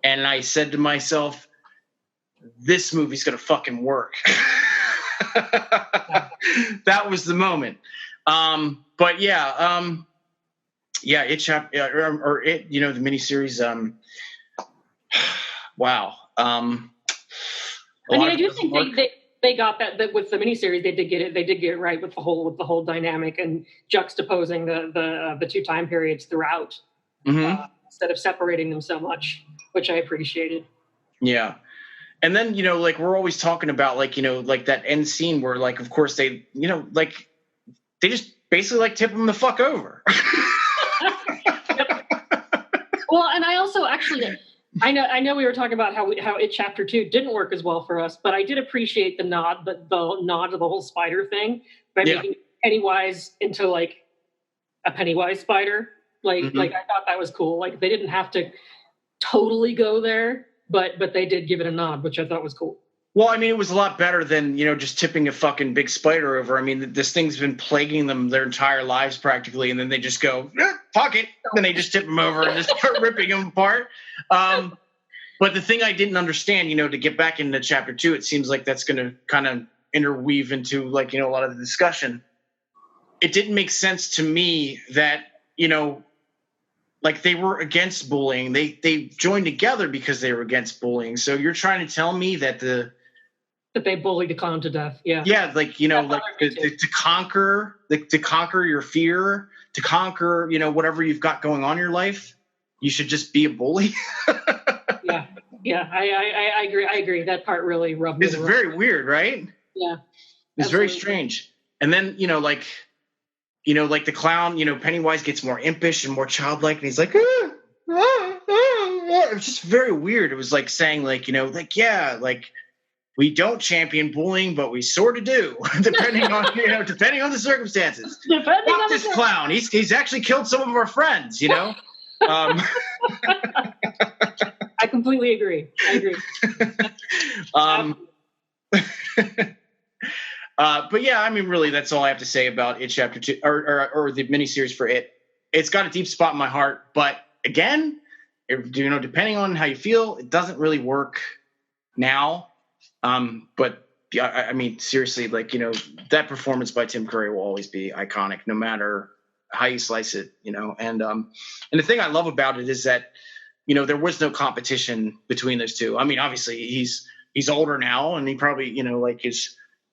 And I said to myself, this movie's going to fucking work. That was the moment. But yeah, the miniseries, wow. I do think they got that with the miniseries. They did get it right with the whole dynamic and juxtaposing the two time periods throughout, instead of separating them so much, which I appreciated. Yeah. And then, like, we're always talking about, like, like that end scene where, like, of course they, like, they just basically, like, tip them the fuck over. Well, and I also actually, I know we were talking about how It Chapter 2 didn't work as well for us, but I did appreciate the nod to the whole spider thing by making Pennywise into, like, a Pennywise spider. Like, like, I thought that was cool. Like, they didn't have to totally go there. But they did give it a nod, which I thought was cool. Well, I mean, it was a lot better than, just tipping a fucking big spider over. I mean, this thing's been plaguing them their entire lives practically, and then they just go, fuck it. Then they just tip them over and just start ripping them apart. But the thing I didn't understand, to get back into Chapter 2, it seems like that's going to kind of interweave into, like, a lot of the discussion. It didn't make sense to me that, like, they were against bullying. They joined together because they were against bullying. So you're trying to tell me that they bullied the clown to death. Yeah. Yeah, like, like to conquer your fear, to conquer, whatever you've got going on in your life, you should just be a bully. Yeah. I agree. That part really rubbed me. It's very weird, right? Yeah. It's very strange. And then, like the clown, Pennywise gets more impish and more childlike, and he's like, it was just very weird. It was like saying, like, like, we don't champion bullying, but we sort of do, depending on the circumstances. Fuck this clown. He's actually killed some of our friends, I completely agree. But yeah, I mean, really, that's all I have to say about It Chapter 2 or the miniseries for It. It's got a deep spot in my heart, but again, depending on how you feel, it doesn't really work now. But yeah, I mean, seriously, like, that performance by Tim Curry will always be iconic, no matter how you slice it, And the thing I love about it is that, there was no competition between those two. I mean, obviously, he's older now, and he probably,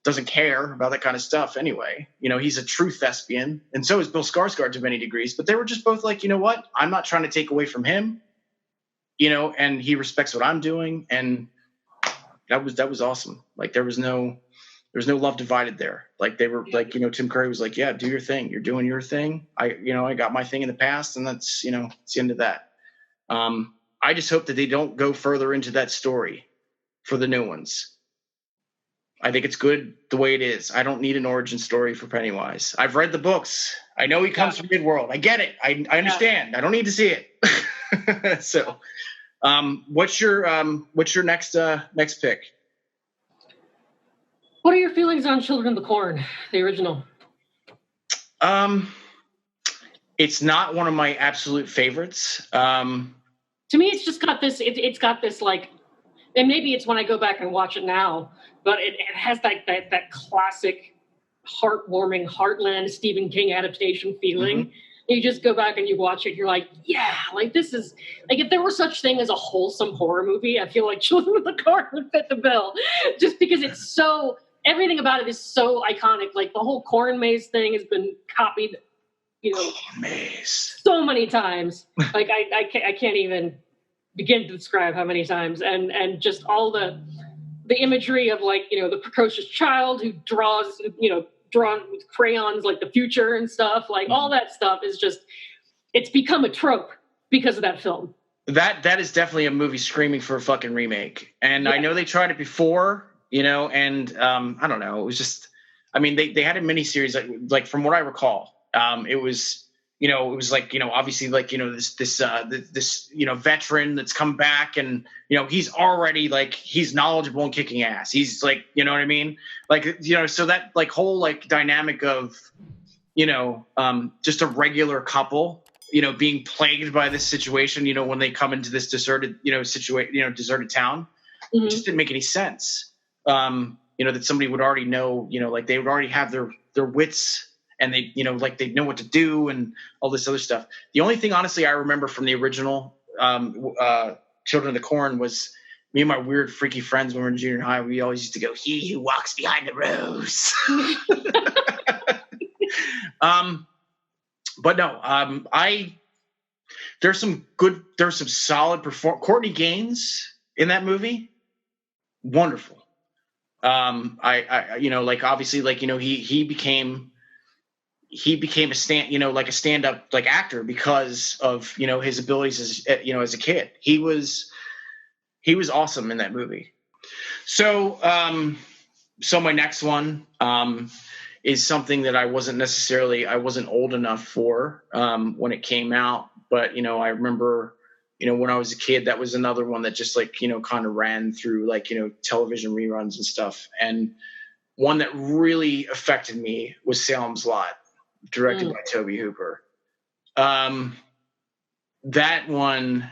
doesn't care about that kind of stuff anyway. He's a true thespian, and so is Bill Skarsgård to many degrees, but they were just both like, what? I'm not trying to take away from him, and he respects what I'm doing. And that was awesome. Like, there was no love divided there. Like, they were like, Tim Curry was like, yeah, do your thing. You're doing your thing. I got my thing in the past, and that's, it's the end of that. I just hope that they don't go further into that story for the new ones. I think it's good the way it is. I don't need an origin story for Pennywise. I've read the books. I know he comes from Midworld. I get it. I understand. I don't need to see it. So, what's your next pick? What are your feelings on Children of the Corn, the original? It's not one of my absolute favorites. To me, it's just got this. It's got this, like, and maybe it's when I go back and watch it now, but it has like that classic, heartwarming Heartland Stephen King adaptation feeling. Mm-hmm. You just go back and you watch it, you're like, yeah, like, this is, like, if there were such thing as a wholesome horror movie, I feel like Children of the Corn would fit the bill, just because it's so, everything about it is so iconic. Like, the whole corn maze thing has been copied, maze so many times. Like, I can't even begin to describe how many times, and just all the imagery of like, you know, the precocious child who draws, you know, drawn with crayons like the future and stuff, like all that stuff is just, it's become a trope because of that film. That is definitely a movie screaming for a fucking remake. And I know they tried it before, you know, and I don't know, it was just, I mean, they had a miniseries like from what I recall, it was, you know, it was like, you know, obviously like, you know, this, you know, veteran that's come back and, you know, he's already like, he's knowledgeable and kicking ass. He's like, you know what I mean? Like, you know, so that like whole like dynamic of, you know, just a regular couple, you know, being plagued by this situation, you know, when they come into this deserted, you know, deserted town, it just didn't make any sense. You know, that somebody would already know, you know, like they would already have their wits and they, you know, like they know what to do and all this other stuff. The only thing, honestly, I remember from the original Children of the Corn was me and my weird, freaky friends when we were in junior high. We always used to go, "He who walks behind the rose." But no, there's some solid Courtney Gaines in that movie. Wonderful. I you know, like obviously, like, you know, he became a stand-up like actor because of, you know, his abilities as, you know, as a kid. He was awesome in that movie. So my next one is something that I wasn't old enough for when it came out, but, you know, I remember, you know, when I was a kid, that was another one that just like, you know, kind of ran through like, you know, television reruns and stuff. And one that really affected me was Salem's Lot, directed by Tobe Hooper. That one,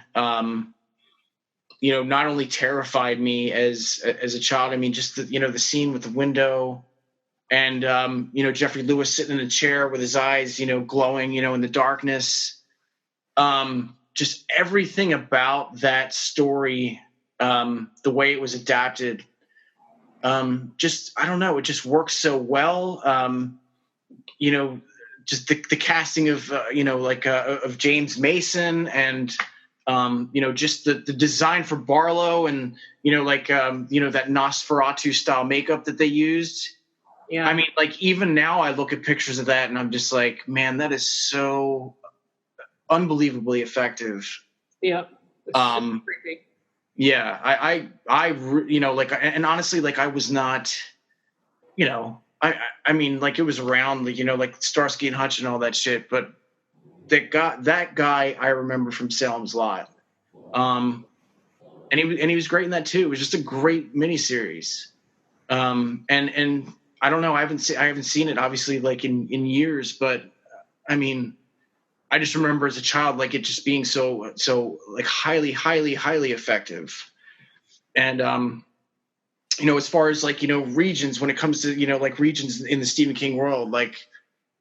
you know, not only terrified me as a child, I mean, just the, you know, the scene with the window and, you know, Jeffrey Lewis sitting in a chair with his eyes, you know, glowing, you know, in the darkness. Just everything about that story, the way it was adapted, just, I don't know, it just works so well. You know, just the casting of, you know, like of James Mason and, you know, just the design for Barlow and, you know, like, you know, that Nosferatu style makeup that they used. Yeah. I mean, like, even now I look at pictures of that and I'm just like, man, that is so unbelievably effective. Yeah. Yeah. I, you know, like, and honestly, like I was not, you know, I mean, like it was around, like, you know, like Starsky and Hutch and all that shit, but that guy I remember from Salem's Lot. And he was great in that too. It was just a great miniseries. And I don't know, I haven't seen it obviously like in years, but I mean, I just remember as a child, like it just being so like highly effective. And, you know, as far as like, you know, regions, when it comes to, you know, like regions in the Stephen King world, like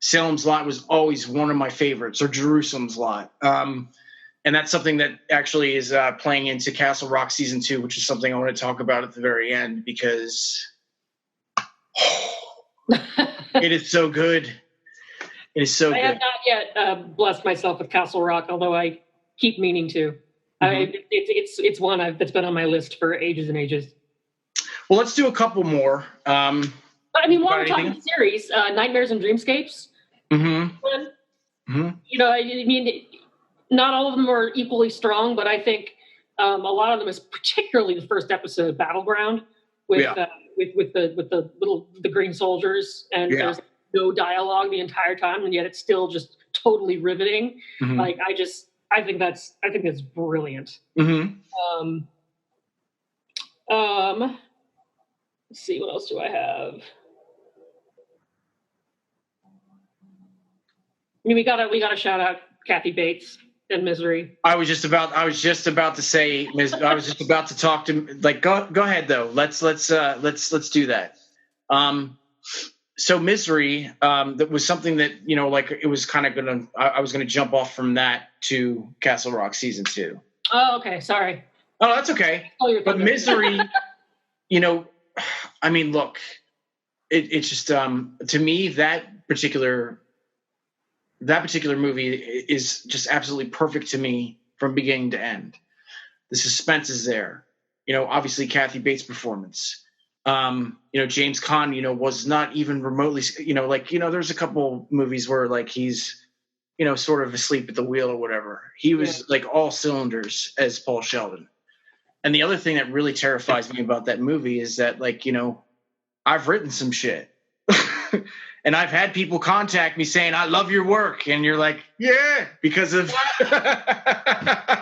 Salem's Lot was always one of my favorites, or Jerusalem's Lot. And that's something that actually is playing into Castle Rock season 2, which is something I want to talk about at the very end because it is so good. It is so good. I have not yet blessed myself with Castle Rock, although I keep meaning to. It's one that's been on my list for ages and ages. Well, let's do a couple more. I mean, while we're talking series, Nightmares and Dreamscapes. You know, I mean, not all of them are equally strong, but I think a lot of them is particularly the first episode, Battleground, with the green soldiers, and there's no dialogue the entire time, and yet it's still just totally riveting. Like I think that's brilliant. Let's see, what else do I have? I mean, we gotta shout out Kathy Bates and Misery. I was just about to say, I was just about to talk to, like, go ahead though. Let's do that. So Misery, that was something that, you know, like it was kind of I was gonna jump off from that to Castle Rock season 2. Oh, okay. Sorry. Oh, that's okay. But Misery, you know, I mean, look, it's just, to me, that particular movie is just absolutely perfect to me from beginning to end. The suspense is there. Obviously Kathy Bates' performance. James Caan, was not even remotely, there's a couple movies where like he's, sort of asleep at the wheel or whatever. He was like all cylinders as Paul Sheldon. And the other thing that really terrifies me about that movie is that, like, I've written some shit. And I've had people contact me saying, I love your work. And you're like, yeah, because of...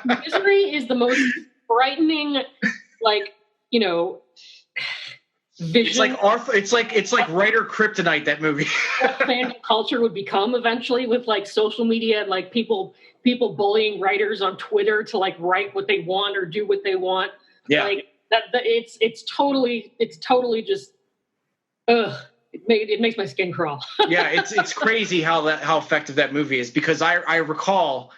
Misery is the most frightening, like, vision. It's like writer kryptonite, that movie. What fandom culture would become eventually with, like, social media, like people bullying writers on Twitter to, like, write what they want or do what they want. Yeah. Like it's totally just it makes my skin crawl. Yeah, it's crazy how effective that movie is, because I recall,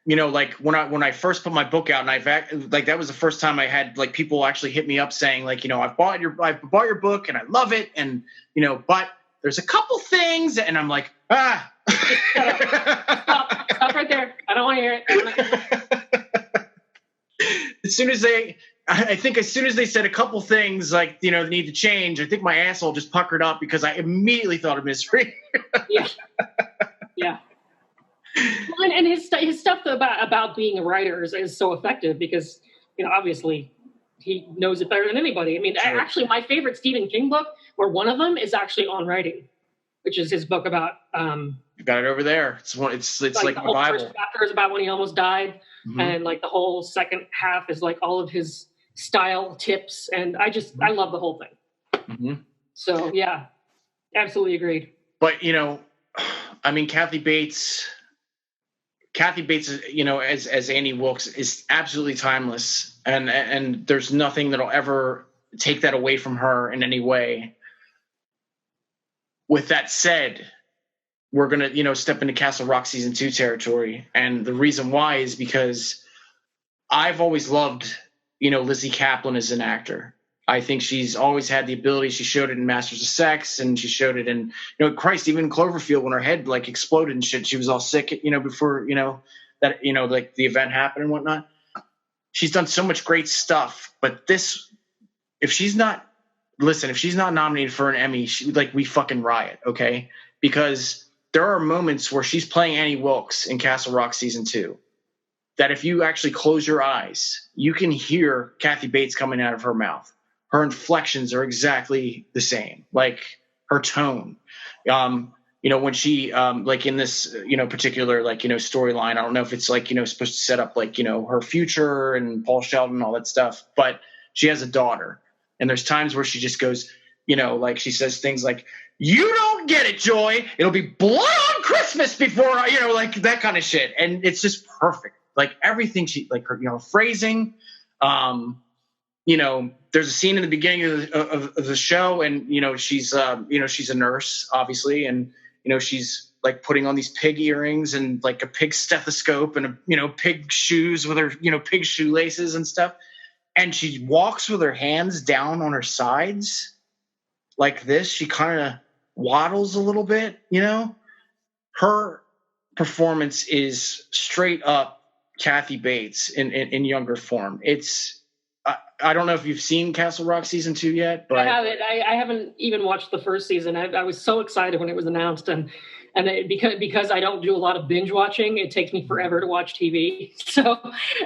like when I first put my book out, and that was the first time I had like people actually hit me up saying like, I bought your book and I love it, and but there's a couple things, and I'm like, Stop right there. I don't want to hear it. As soon as they said a couple things like, they need to change, I think my asshole just puckered up because I immediately thought of Misery. Yeah. Well, and his stuff about being a writer is so effective because, obviously he knows it better than anybody. I mean, Sure. Actually, my favorite Stephen King book, or one of them, is actually On Writing, which is his book about. You got it over there. It's like the my whole Bible. first chapter is about when he almost died, Mm-hmm. and like the whole second half is like all of his style tips, and I love the whole thing. Mm-hmm. So yeah, absolutely agreed. But I mean, Kathy Bates, as Annie Wilkes is absolutely timeless, and there's nothing that'll ever take that away from her in any way. With that said, we're gonna step into Castle Rock season 2 territory, and the reason why is because I've always loved Lizzy Caplan as an actor. I think she's always had the ability. She showed it in Masters of Sex, and she showed it in, Christ, even in Cloverfield when her head like exploded and shit. She was all sick, before, that, like the event happened and whatnot. She's done so much great stuff, but if she's not nominated for an Emmy, we fucking riot. Okay. Because there are moments where she's playing Annie Wilkes in Castle Rock season 2 that if you actually close your eyes, you can hear Kathy Bates coming out of her mouth. Her inflections are exactly the same, like her tone. When she like in this particular storyline, I don't know if it's supposed to set up her future and Paul Sheldon and all that stuff, but she has a daughter, and there's times where she just goes, she says things like, "You don't get it, Joy. It'll be blood on Christmas before that kind of shit," and it's just perfect. Like everything her phrasing. There's a scene in the beginning of the show, and she's she's a nurse, obviously, and she's like putting on these pig earrings and like a pig stethoscope and pig shoes with her pig shoelaces and stuff, and she walks with her hands down on her sides like this. She kind of waddles a little bit. Her performance is straight up Kathy Bates in younger form. It's I don't know if you've seen Castle Rock season 2 yet, but I haven't. I haven't even watched the first season. I was so excited when it was announced, and because I don't do a lot of binge watching, it takes me forever to watch TV. So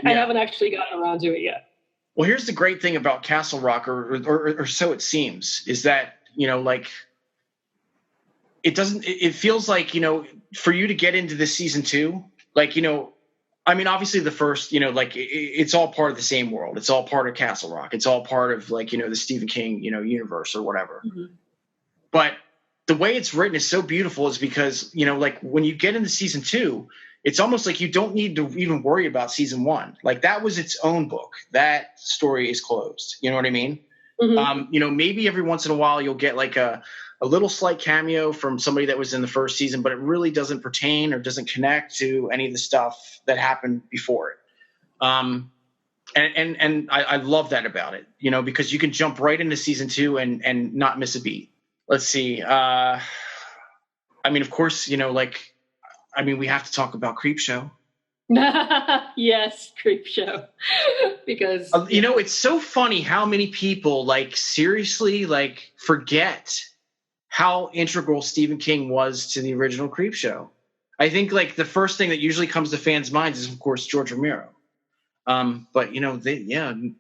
I haven't actually gotten around to it yet. Well, here's the great thing about Castle Rock, or so it seems, is that it doesn't. It feels like for you to get into this season 2, I mean, obviously the first, it's all part of the same world. It's all part of Castle Rock. It's all part of the Stephen King, universe or whatever. Mm-hmm. But the way it's written is so beautiful is because, when you get into season 2, it's almost like you don't need to even worry about season 1. Like that was its own book. That story is closed. You know what I mean? Mm-hmm. Maybe every once in a while you'll get like a little slight cameo from somebody that was in the first season, but it really doesn't pertain or doesn't connect to any of the stuff that happened before it. And I love that about it, because you can jump right into season 2 and not miss a beat. Let's see. I mean, of course, we have to talk about Creepshow. Yes, creep show. Because it's so funny how many people seriously forget how integral Stephen King was to the original Creep Show. I think the first thing that usually comes to fans' minds is, of course, George Romero. But this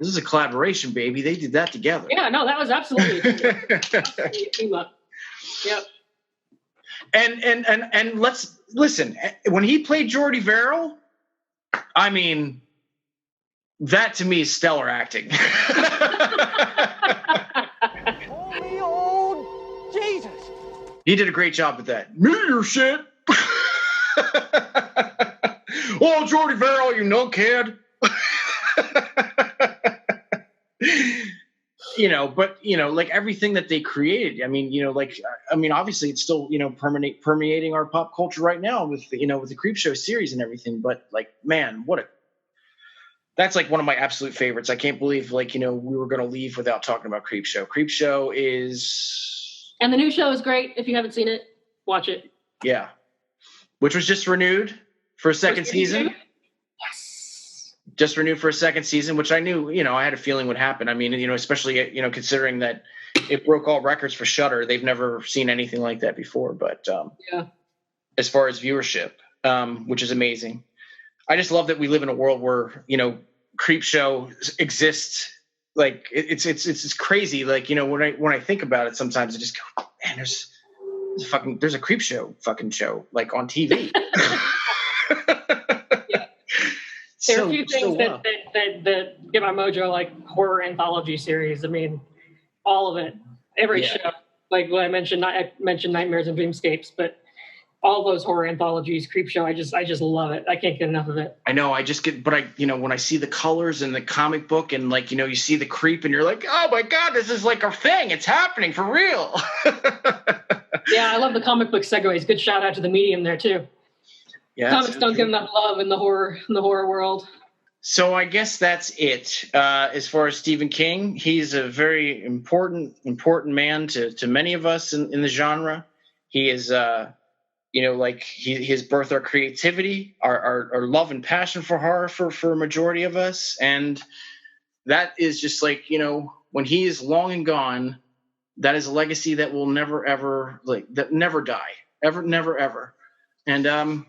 is a collaboration, baby. They did that together. Yeah, no, that was absolutely a team up. Yep. And let's listen. When he played Jordy Verrill, I mean, that to me is stellar acting. Holy old Jesus! He did a great job with that. Me your shit. Oh, Jordy Verrill, you know, kid. But everything that they created, I mean, obviously it's still, permeating our pop culture right now with the Creep Show series and everything. But man, that's one of my absolute favorites. I can't believe we were going to leave without talking about Creep Show. Creep Show is, and the new show is great. If you haven't seen it, watch it. Yeah, which was just renewed for a second season. Yes. Just renewed for a second season, which I knew, I had a feeling would happen. I mean, especially, considering that it broke all records for Shudder. They've never seen anything like that before. But yeah, as far as viewership, which is amazing. I just love that we live in a world where, Creep Show exists. It's crazy. When I think about it, sometimes I just go, man, there's a Creep Show fucking show on TV. There are a few things that get my mojo, horror anthology series. I mean, all of it, every show. When I mentioned Nightmares and Dreamscapes, but all those horror anthologies, Creep Show, I just love it. I can't get enough of it. I know. When I see the colors in the comic book and you see the creep and you're like, oh my God, this is a thing. It's happening for real. Yeah, I love the comic book segues. Good shout out to the medium there too. Yeah, comics don't get enough love in the horror world. So I guess that's it. As far as Stephen King, he's a very important man to many of us in the genre. He is, he has birthed our creativity, our love and passion for horror for a majority of us, and that is just when he is long and gone, that is a legacy that will never ever that never die, never ever, and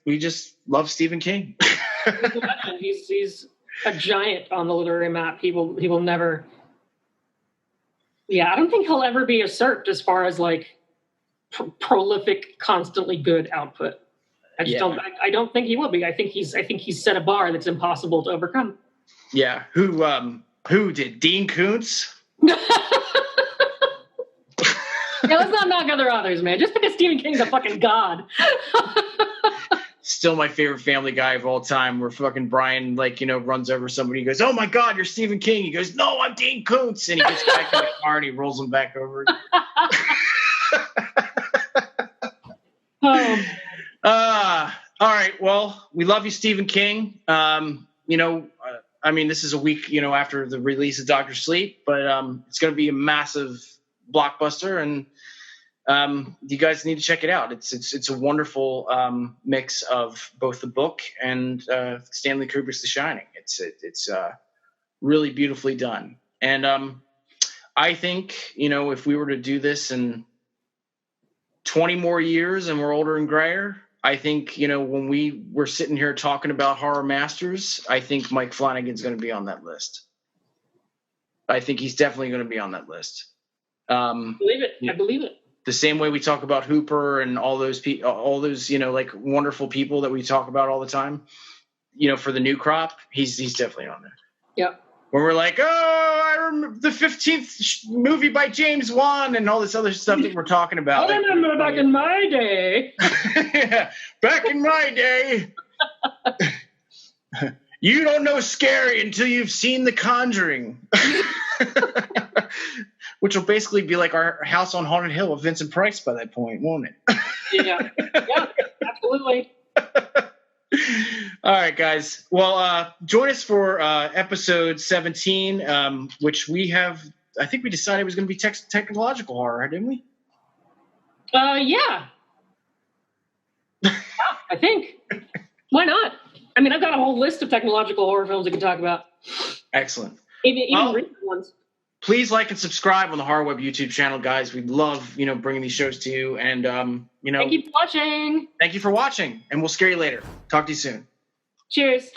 we just love Stephen King. He's a giant on the literary map. He will never. Yeah, I don't think he'll ever be usurped as far as prolific, constantly good output. I don't think he will be. I think he's set a bar that's impossible to overcome. Yeah. Who did Dean Koontz? Yeah, let's not knock other authors, man. Just because Stephen King's a fucking god. Still my favorite Family Guy of all time, where fucking Brian runs over somebody. He goes, "Oh my God, you're Stephen King." He goes, "No, I'm Dean Koontz," and he gets back in the car and he rolls him back over. All right. Well, we love you, Stephen King. This is a week, after the release of Dr. Sleep, but it's going to be a massive blockbuster, and you guys need to check it out. It's a wonderful mix of both the book and Stanley Kubrick's The Shining. It's really beautifully done, and I think if we were to do this in 20 more years and we're older and grayer, I think when we were sitting here talking about horror masters, I think Mike Flanagan's going to be on that list. I think he's definitely going to be on that list. I believe it. The same way we talk about Hooper and all those wonderful people that we talk about all the time, for the new crop, he's definitely on there. Yeah. When we're like, oh, I remember the 15th movie by James Wan and all this other stuff that we're talking about. I remember back in my day. Yeah, back in my day. You don't know scary until you've seen The Conjuring. Which will basically be like our House on Haunted Hill with Vincent Price by that point, won't it? Yeah, absolutely. All right, guys. Well, join us for episode 17, which we have, I think we decided it was going to be technological horror, didn't we? Yeah. I think. Why not? I mean, I've got a whole list of technological horror films we can talk about. Excellent. Even recent ones. Please like and subscribe on the HorrorWeb YouTube channel, guys. We'd love, bringing these shows to you. And, Thank you for watching. Thank you for watching. And we'll scare you later. Talk to you soon. Cheers.